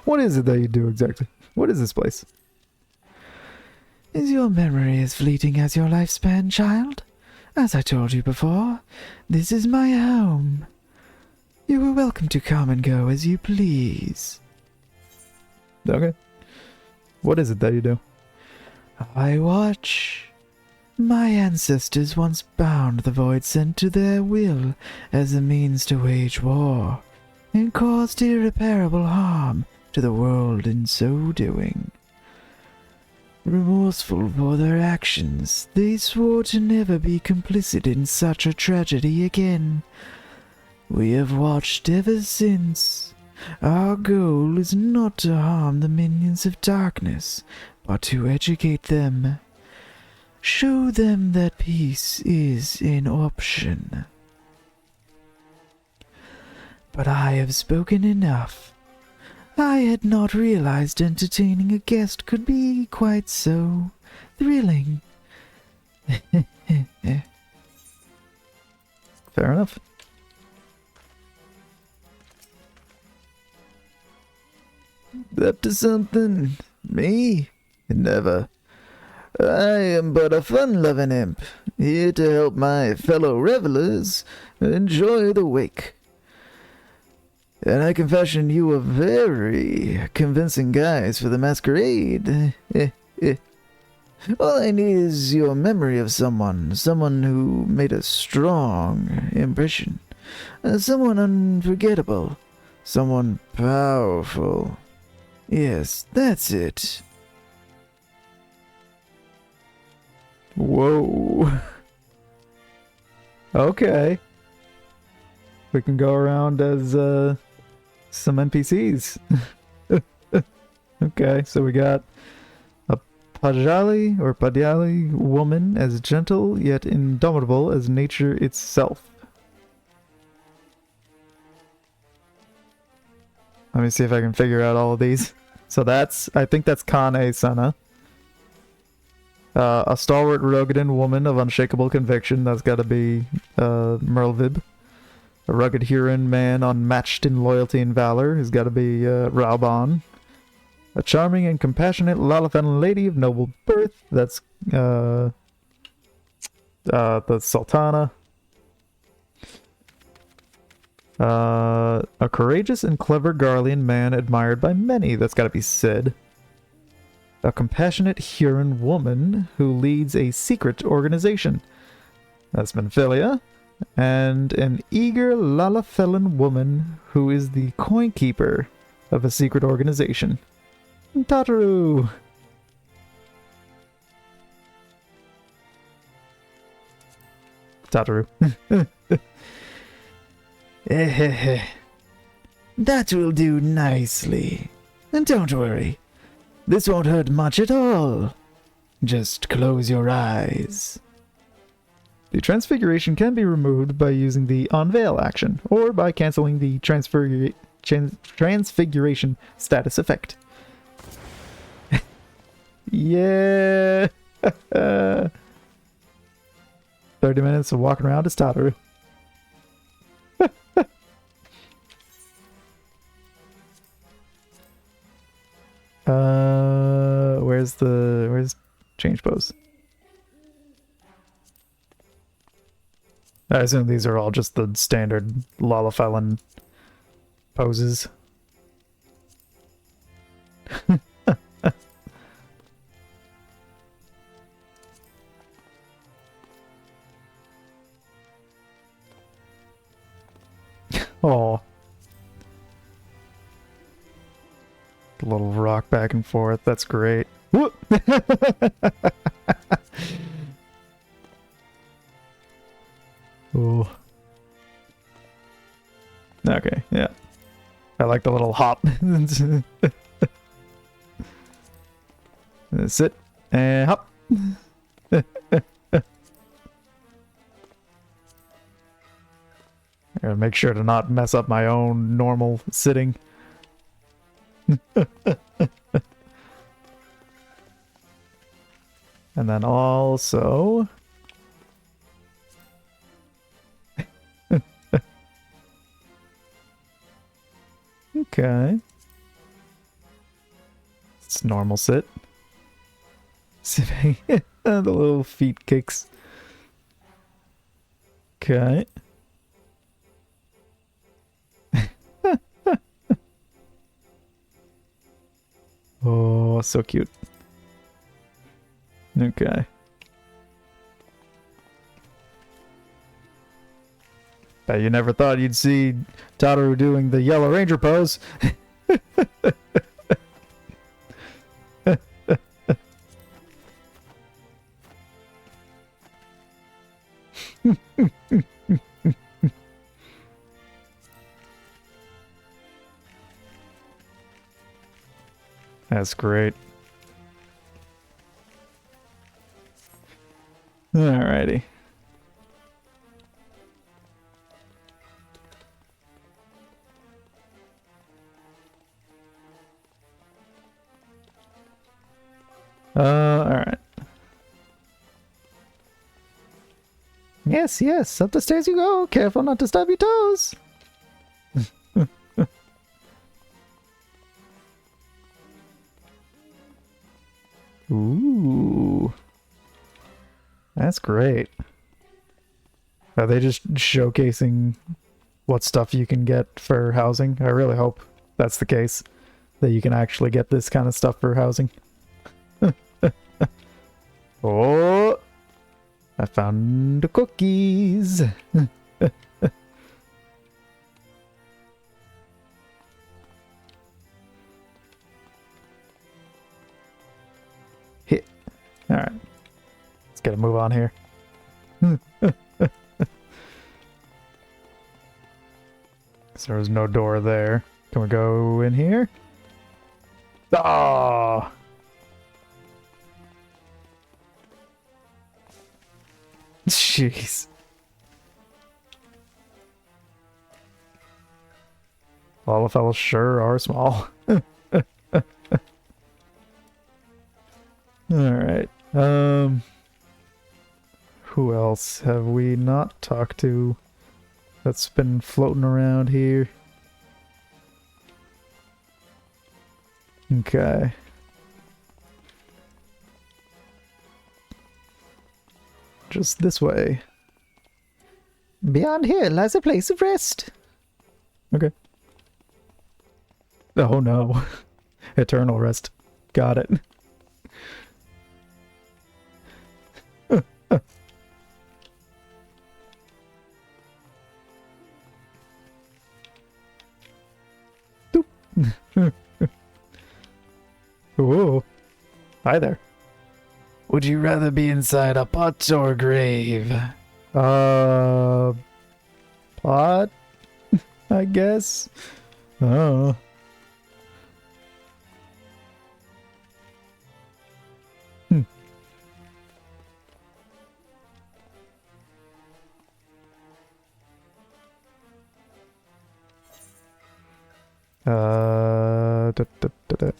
Speaker 1: What is it that you do exactly? What is this place?
Speaker 2: Is your memory as fleeting as your lifespan, child? As I told you before, this is my home. You are welcome to come and go as you please.
Speaker 1: Okay. What is it that you do?
Speaker 2: I watch. My ancestors once bound the void sent to their will as a means to wage war, and caused irreparable harm to the world in so doing. Remorseful for their actions, they swore to never be complicit in such a tragedy again. We have watched ever since. Our goal is not to harm the minions of darkness, but to educate them. Show them that peace is an option. But I have spoken enough. I had not realized entertaining a guest could be quite so thrilling.
Speaker 1: Fair enough.
Speaker 2: Up to something? Me? Never. I am but a fun-loving imp, here to help my fellow revelers enjoy the wake. And I confession you were very convincing guys for the masquerade. All I need is your memory of someone who made a strong impression, someone unforgettable, someone powerful. Yes, that's it.
Speaker 1: Whoa. Okay. We can go around as some NPCs. Okay, so we got a Pajali woman as gentle yet indomitable as nature itself. Let me see if I can figure out all of these. So I think that's Kane Sana. A stalwart Rogadan woman of unshakable conviction, that's gotta be Merlvib. A rugged Huron man unmatched in loyalty and valor has gotta be Rauban. A charming and compassionate Lalafan lady of noble birth, that's the Sultana. A courageous and clever Garlean man admired by many, that's gotta be Sid. A compassionate Huron woman who leads a secret organization, that's Menphilia. And an eager Lalafellan woman who is the coin keeper of a secret organization, Tataru. Tataru.
Speaker 2: That will do nicely. And don't worry, this won't hurt much at all. Just close your eyes.
Speaker 1: The transfiguration can be removed by using the unveil action, or by canceling the transfiguration status effect. Yeah! 30 minutes of walking around as Tataru. Where's change pose? I assume these are all just the standard Lalafellan poses. Oh. The little rock back and forth, that's great. Whoop! Ooh. Okay, yeah. I like the little hop. Sit and hop. I gotta make sure to not mess up my own normal sitting. And then also... Okay. It's normal sit. Sitting. The little feet kicks. Okay. Oh, so cute. Okay. Bet you never thought you'd see Tataru doing the Yellow Ranger pose. That's great. Alrighty. Alright. Yes, yes, up the stairs you go. Careful not to stub your toes. Ooh. That's great. Are they just showcasing what stuff you can get for housing? I really hope that's the case. That you can actually get this kind of stuff for housing. Oh! I found the cookies! Hit. Alright. Let's get a move on here. So there was no door there. Can we go in here? Oh! Jeez. Lavafellas sure are small. Alright. Who else have we not talked to that's been floating around here? Okay. Just this way.
Speaker 2: Beyond here lies a place of rest.
Speaker 1: Okay. Oh no. Eternal rest. Got it. Whoa. Hi there.
Speaker 3: Would you rather be inside a pot or grave?
Speaker 1: Pot? I guess. Oh. Hmm. Da, da, da, da.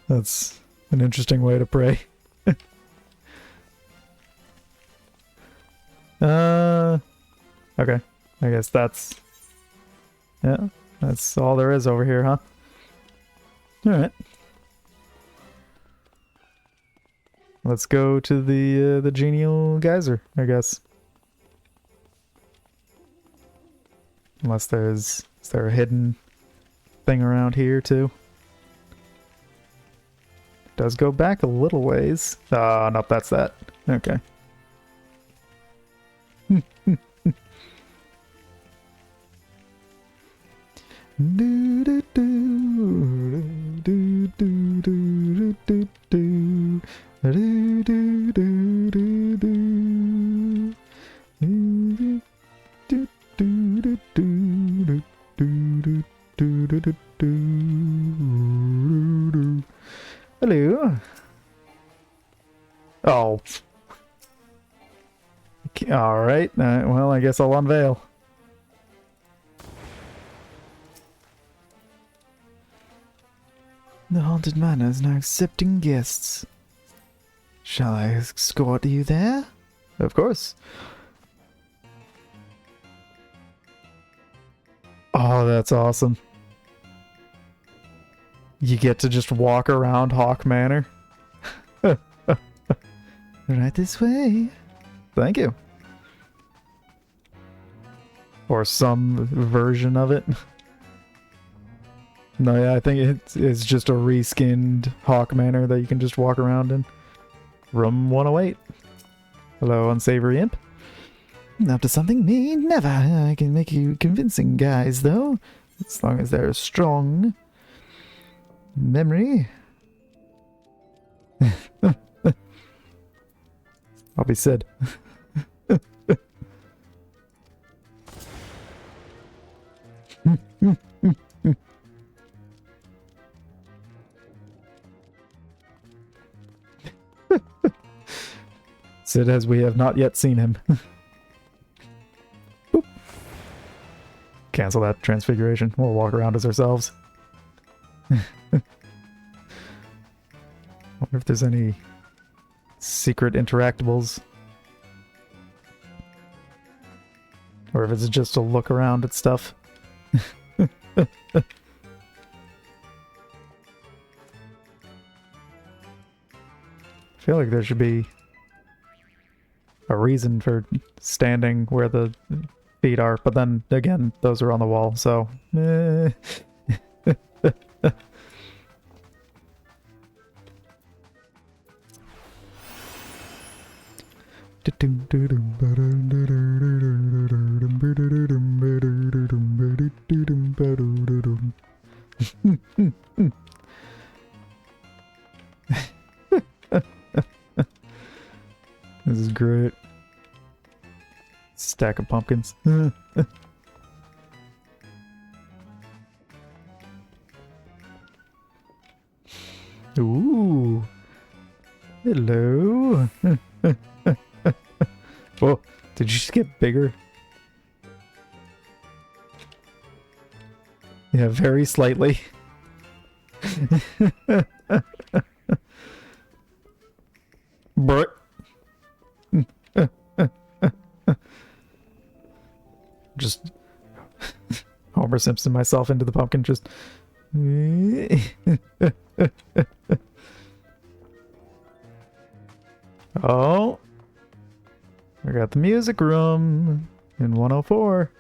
Speaker 1: That's an interesting way to pray. Okay. I guess that's... Yeah, that's all there is over here, huh? Alright. Let's go to the genial geyser, I guess. Unless there's... Is there a hidden thing around here, too? Does go back a little ways. Oh, nope, that's that. Okay. Do, do, do, do, do, do, do, do, do. Do, do, do, do, do. Do, do, do, do, do, do, do, do, do, do. Hello. Oh. Alright. Well, I guess I'll unveil.
Speaker 2: The haunted manor is now accepting guests. Shall I escort you there?
Speaker 1: Of course. Oh, that's awesome. You get to just walk around Hawk Manor.
Speaker 2: Right this way.
Speaker 1: Thank you. Or some version of it. No, yeah, I think it's just a reskinned Hawk Manor that you can just walk around in. Room 108. Hello, unsavory imp.
Speaker 2: Up to something? Me? Never. I can make you convincing guys, though. As long as they're strong. Memory.
Speaker 1: I'll be Sid. Sid, as we have not yet seen him. Boop. Cancel that transfiguration. We'll walk around as ourselves. Wonder if there's any secret interactables. Or if it's just a look around at stuff. I feel like there should be a reason for standing where the feet are, but then again, those are on the wall, so... stack of pumpkins. Ooh. Hello. Whoa, did you just get bigger? Yeah, very slightly. But just Homer Simpson myself into the pumpkin, just oh, I got the music room in 104.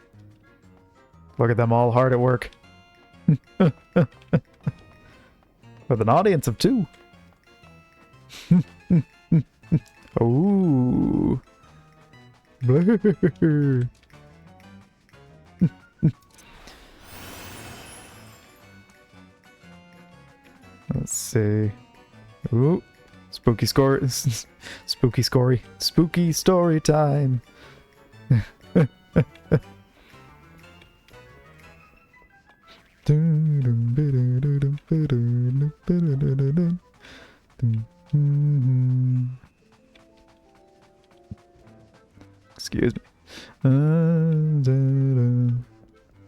Speaker 1: Look at them all hard at work. With an audience of 2. Ooh. Blur. Let's see. Ooh. Spooky score. Spooky story. Spooky story time. Excuse me.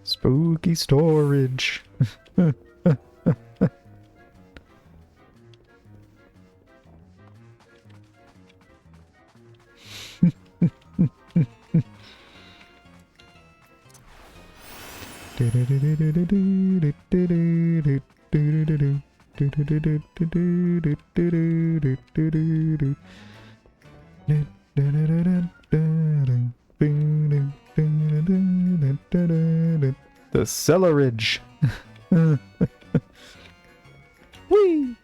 Speaker 1: Spooky storage. The cellarage. Whee!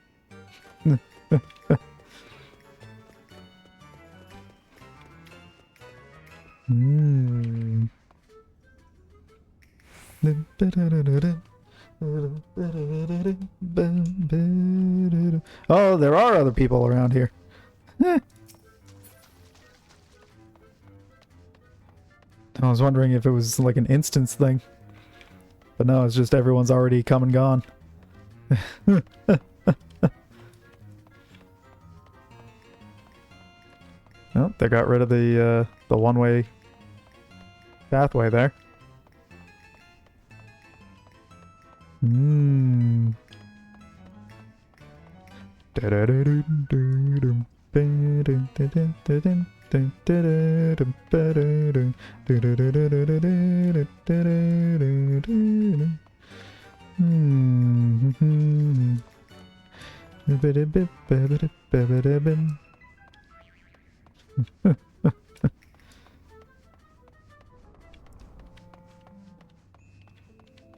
Speaker 1: Oh, there are other people around here. I was wondering if it was like an instance thing. But no, it's just everyone's already come and gone. Oh, they got rid of the one-way pathway there.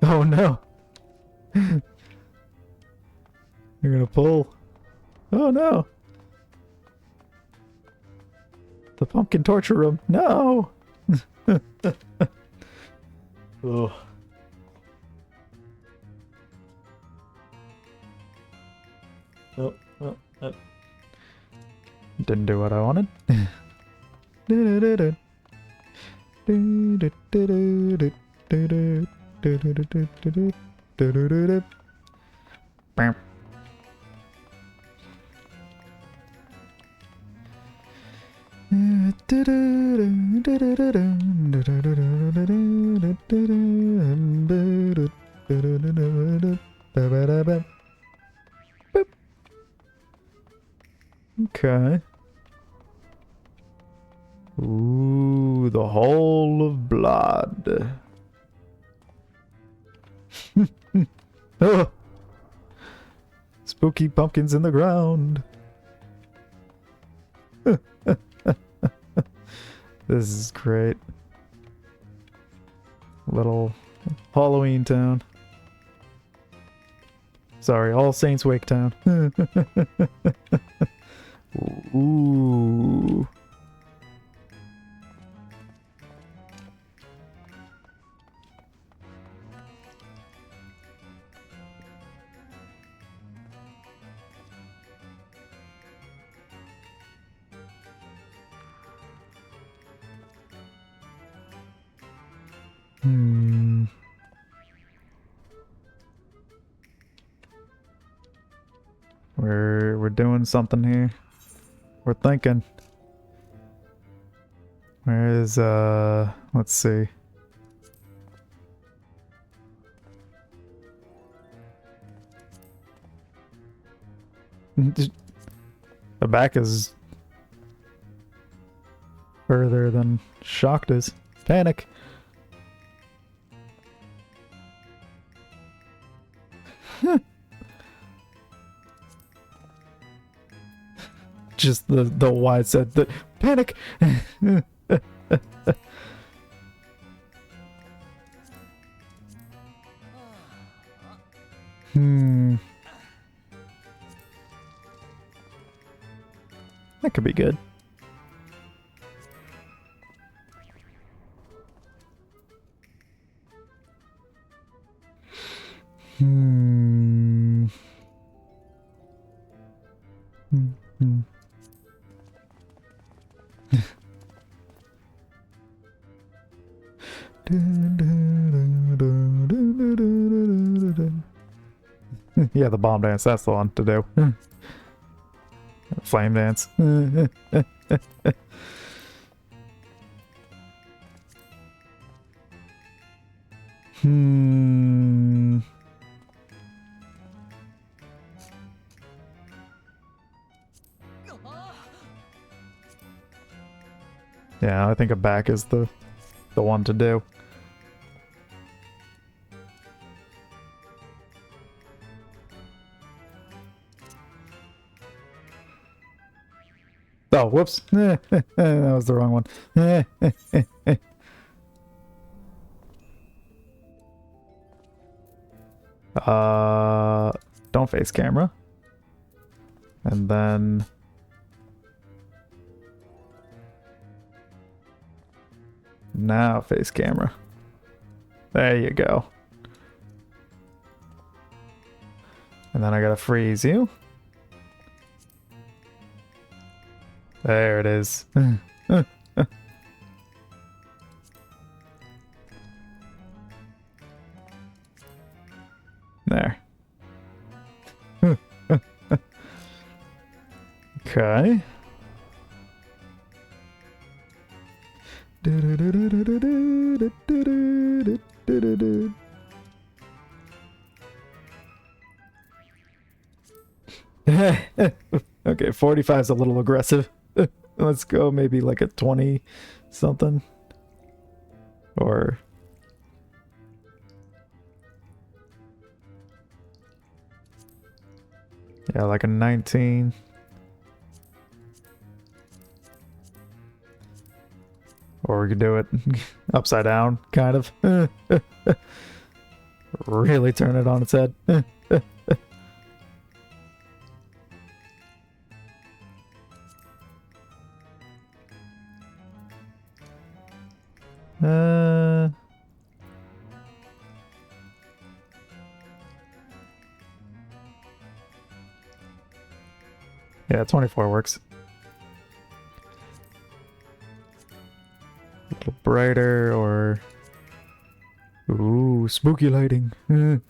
Speaker 1: Oh no! You're gonna pull. Oh no! The pumpkin torture room. No! Oh. Oh. Didn't do what I wanted. Bam. Okay. Ooh, the Hall of Blood. Oh. Spooky pumpkins in the ground. This is great. Little Halloween town. Sorry, All Saints Wake town. Ooh. Hmm. We're doing something here. We're thinking. Where is let's see. The back is further than shocked is. Panic. Just the wide set. The panic. Hmm. That could be good. Hmm. Hmm. Yeah, the bomb dance, that's the one to do. Flame dance. Hmm. Yeah, I think a back is the one to do. Oh, whoops. That was the wrong one. Don't face camera. And then now face camera. There you go. And then I gotta freeze you. There it is. There. Okay. Okay, 45 is a little aggressive. Let's go maybe like a 20 something. Or yeah, like a 19. Or we could do it upside down, kind of. Really turn it on its head. Yeah, 24 works. A little brighter or... Ooh, spooky lighting. Mm.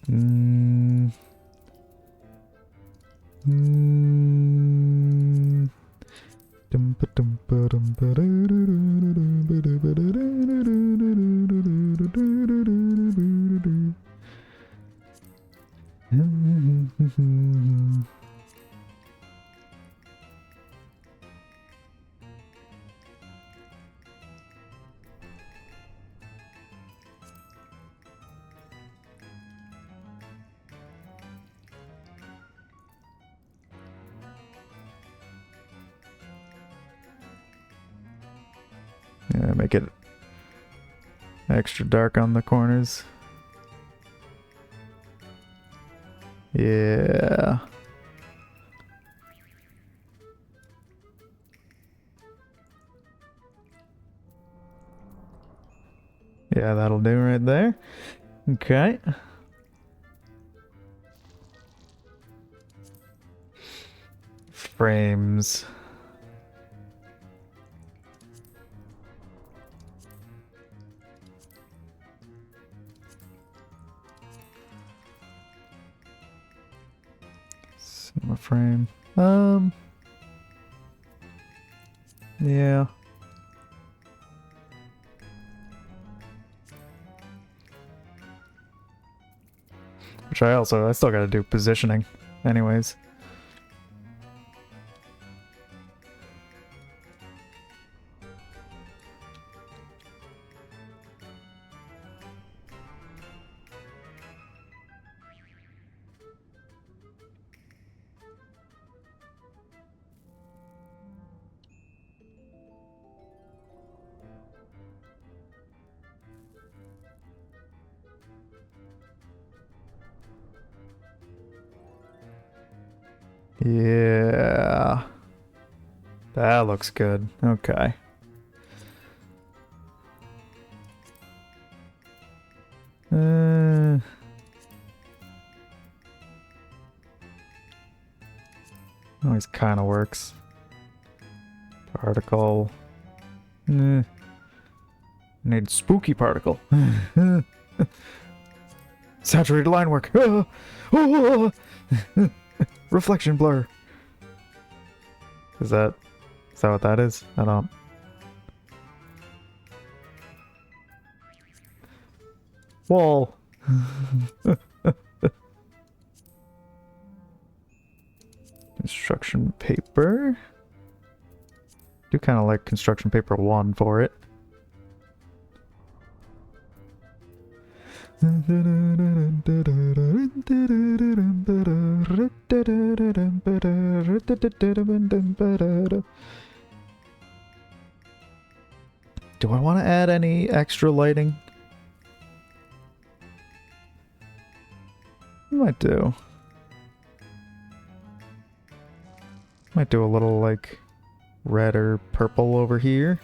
Speaker 1: Mm. Yeah, make it extra dark on the corners. Yeah. Yeah, that'll do right there. Okay. Frames. Cinema frame. Yeah. Which I still gotta do positioning anyways. Yeah. That looks good. Okay. Always kind of works. Particle. Need spooky particle. Saturated line work. Reflection blur. Is that what that is? I don't. Wall. Construction paper. Do kind of like construction paper 1 for it. Do I want to add any extra lighting? Might do. Might do a little like red or purple over here.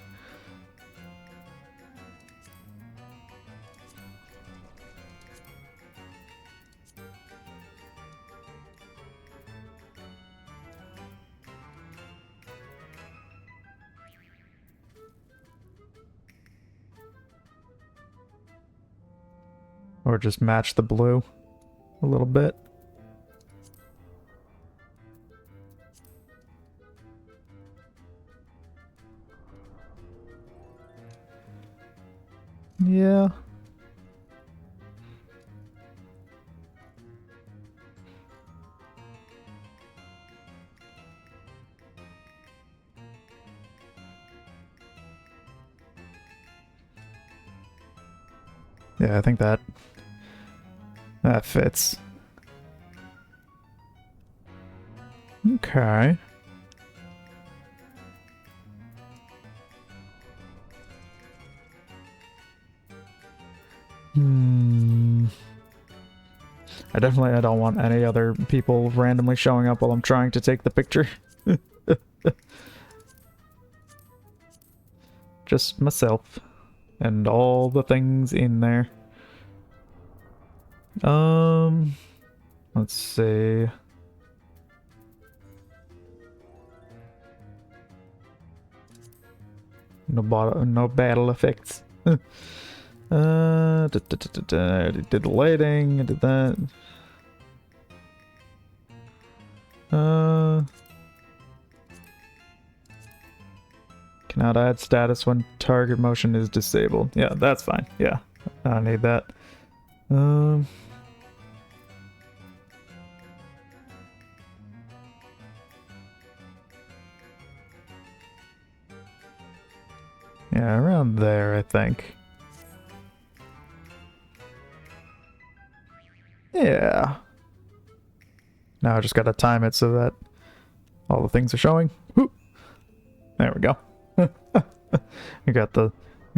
Speaker 1: Or just match the blue a little bit. Yeah. Yeah, I think that fits. Okay. I don't want any other people randomly showing up while I'm trying to take the picture. Just myself and all the things in there. Let's see. No battle effects. Did the lighting, I did that. Cannot add status when target motion is disabled. Yeah, that's fine. Yeah, I don't need that. Yeah, around there, I think. Yeah. Now I just gotta time it so that all the things are showing. Whoop. There we go. You got the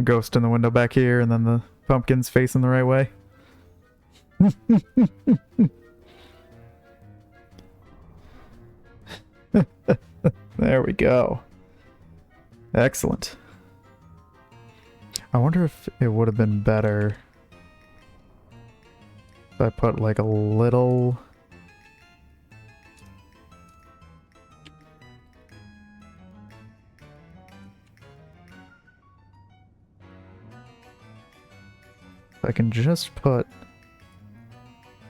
Speaker 1: ghost in the window back here, and then the pumpkin's facing the right way. There we go. Excellent. I wonder if it would have been better if I put like a little... If I can just put a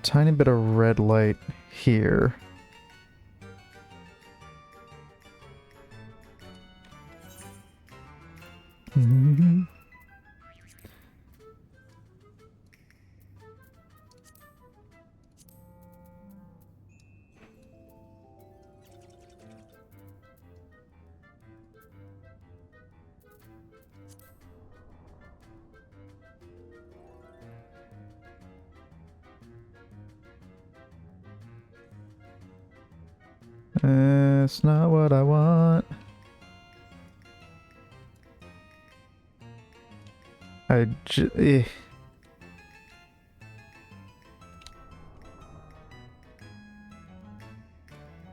Speaker 1: tiny bit of red light here. It's not what I want.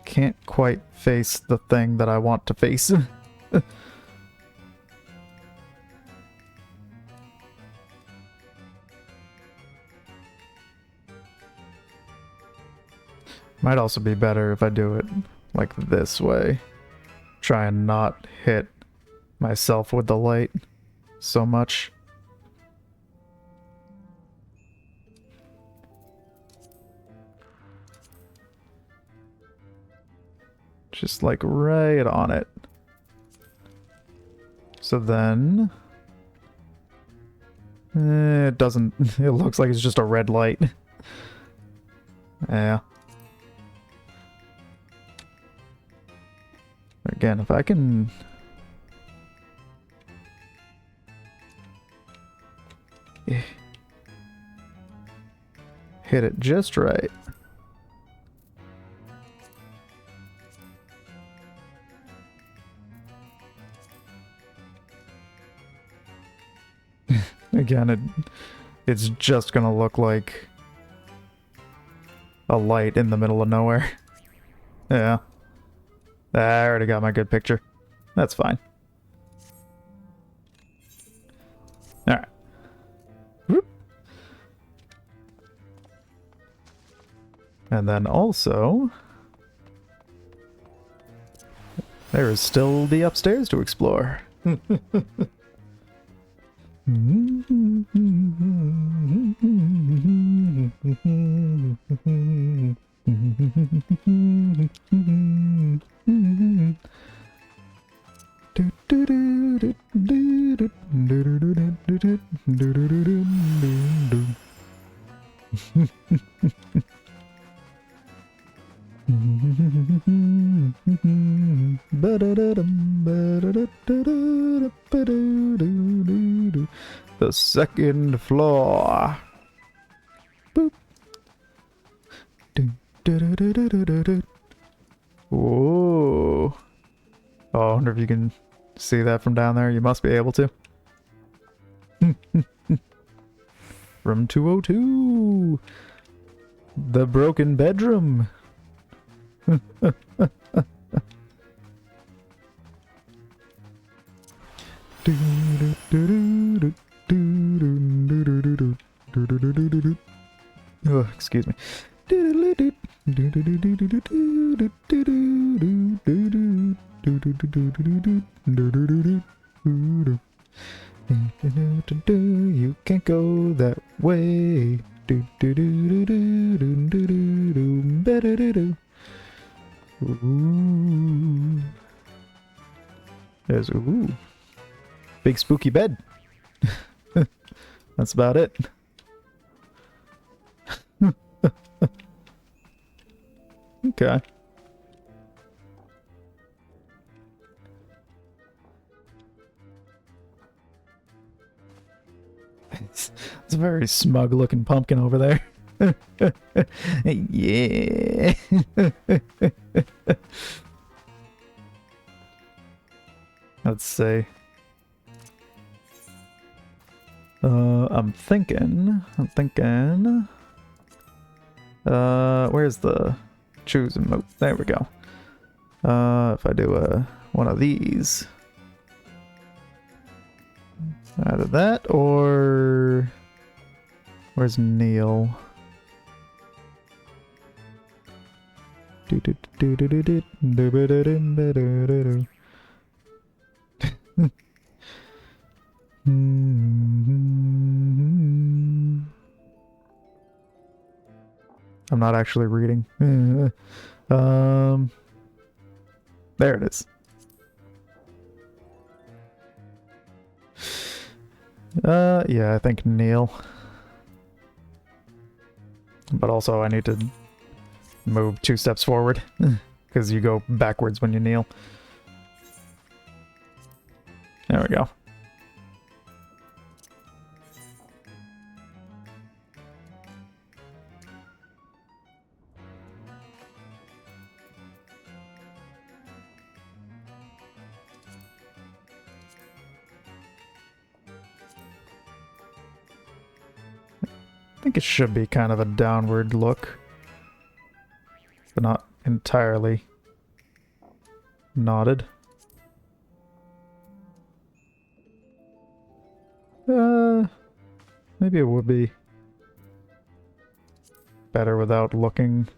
Speaker 1: Can't quite face the thing that I want to face. Might also be better if I do it like this way. Try and not hit myself with the light so much. Just like right on it. So then... it doesn't... It looks like it's just a red light. Yeah. Again, if I can... hit it just right. Again, it's just gonna look like a light in the middle of nowhere. Yeah. I already got my good picture. That's fine. Alright. Whoop. And then also... there is still the upstairs to explore. The second floor. Boop. Whoa. Oh, I wonder if you can see that from down there. You must be able to. Room 202. The broken bedroom. Oh, excuse me. You can't go that way. Ooh. There's big spooky bed. That's about it. Okay. It's a very smug looking pumpkin over there. Yeah. Let's see. I'm thinking, where's the choose emote? There we go. If I do one of these, either that or where's Neil? I'm not actually reading. There it is. Yeah, I think kneel. But also I need to move 2 steps forward, because you go backwards when you kneel. There we go. I think it should be kind of a downward look, but not entirely knotted. Maybe it would be better without looking.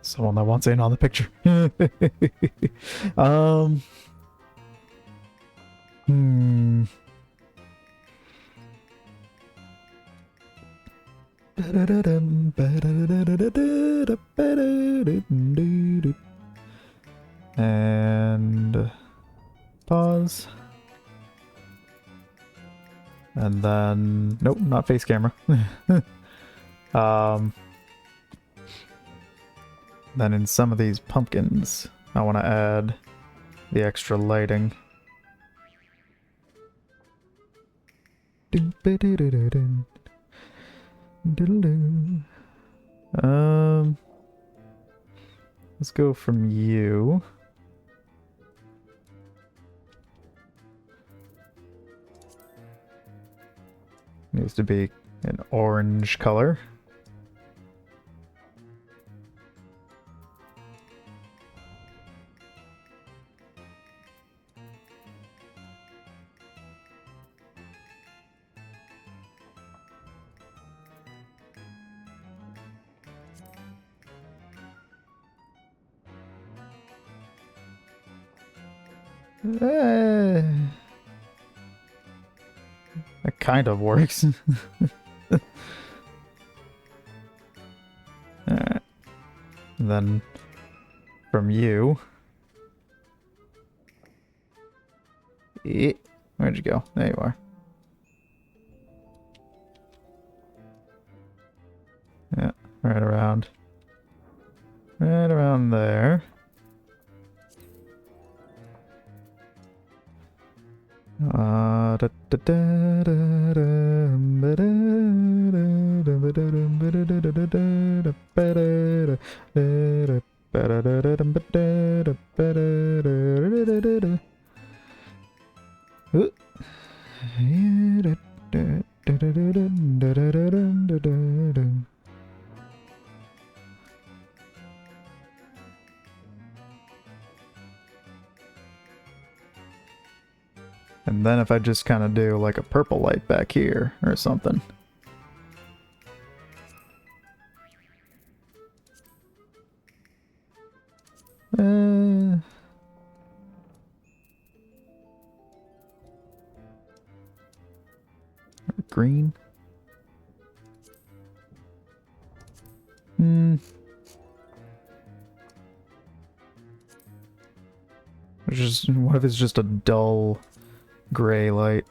Speaker 1: Someone that wants in on the picture. Hmm. And pause. And then nope, not face camera. Then in some of these pumpkins, I want to add the extra lighting. Let's go from you. Needs to be an orange color. That kind of works. Alright. And then from you. Where'd you go? There you are. Yeah, right around. Right around there. And then if I just kind of do like a purple light back here or something. Green. What if it's just a dull gray light?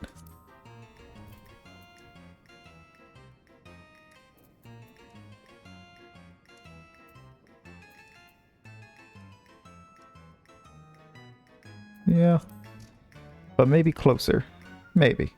Speaker 1: Yeah. But maybe closer. Maybe.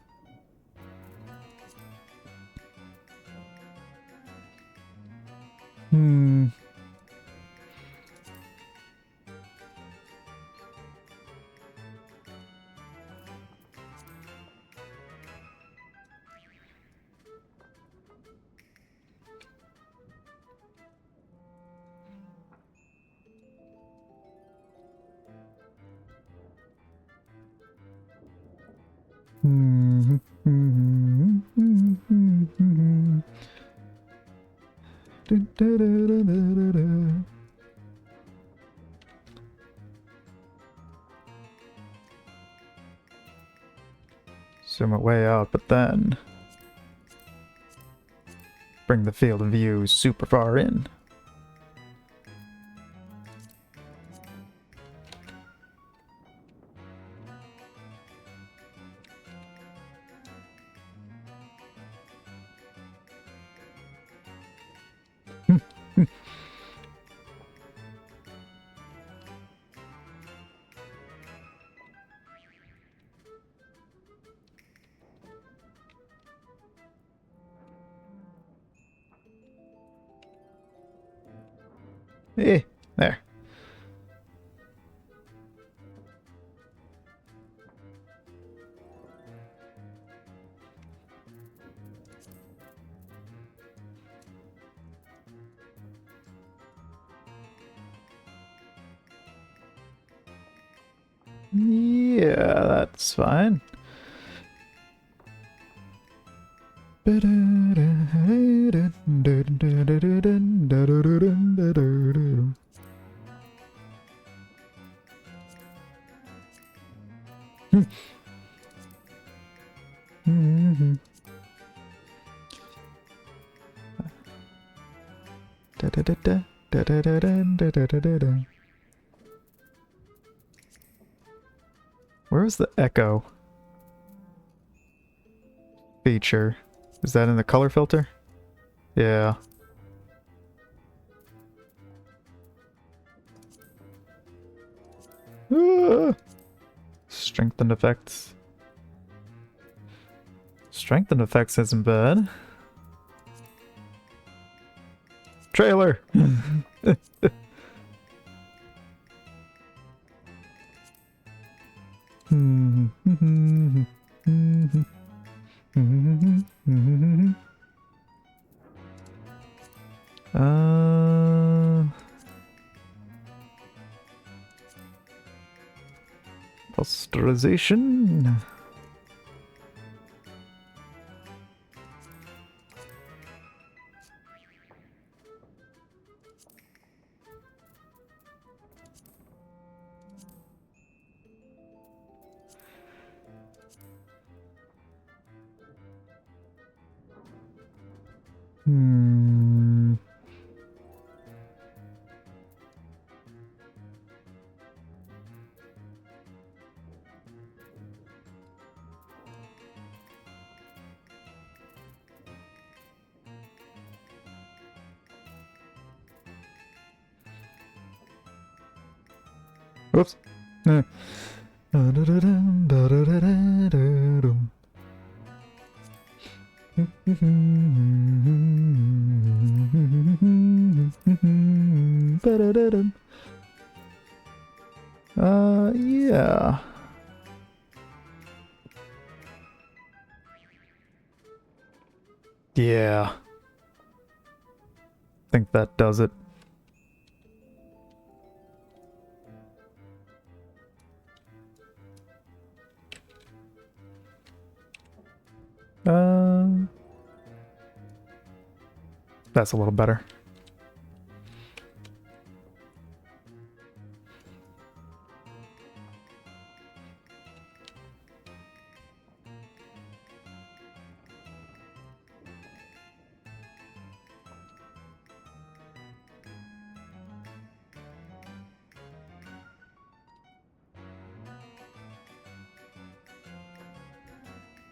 Speaker 1: Zoom it way out, but then bring the field of view super far in. There. Yeah, that's fine. Where's the echo feature? Is that in the color filter? Yeah. Strengthened effects. Strengthened effects isn't bad. Trailer! Posterization. Oops. Yeah. Yeah. I think that does it. That's a little better.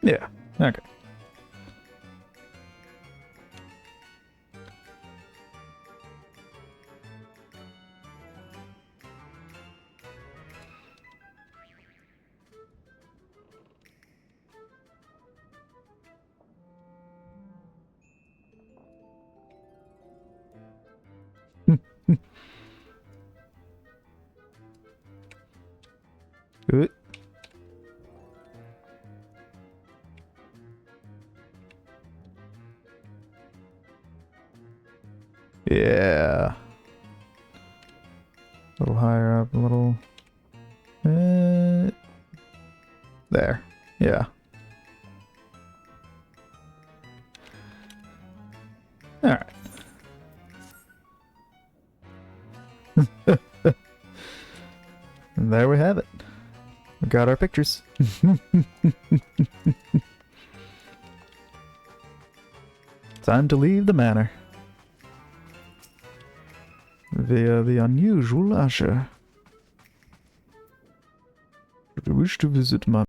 Speaker 1: Yeah, okay. Good. Yeah. A little higher up, a little... there. Yeah. Alright. And there we have it. We got our pictures. Time to leave the manor. Via the unusual usher. Should you wish to visit my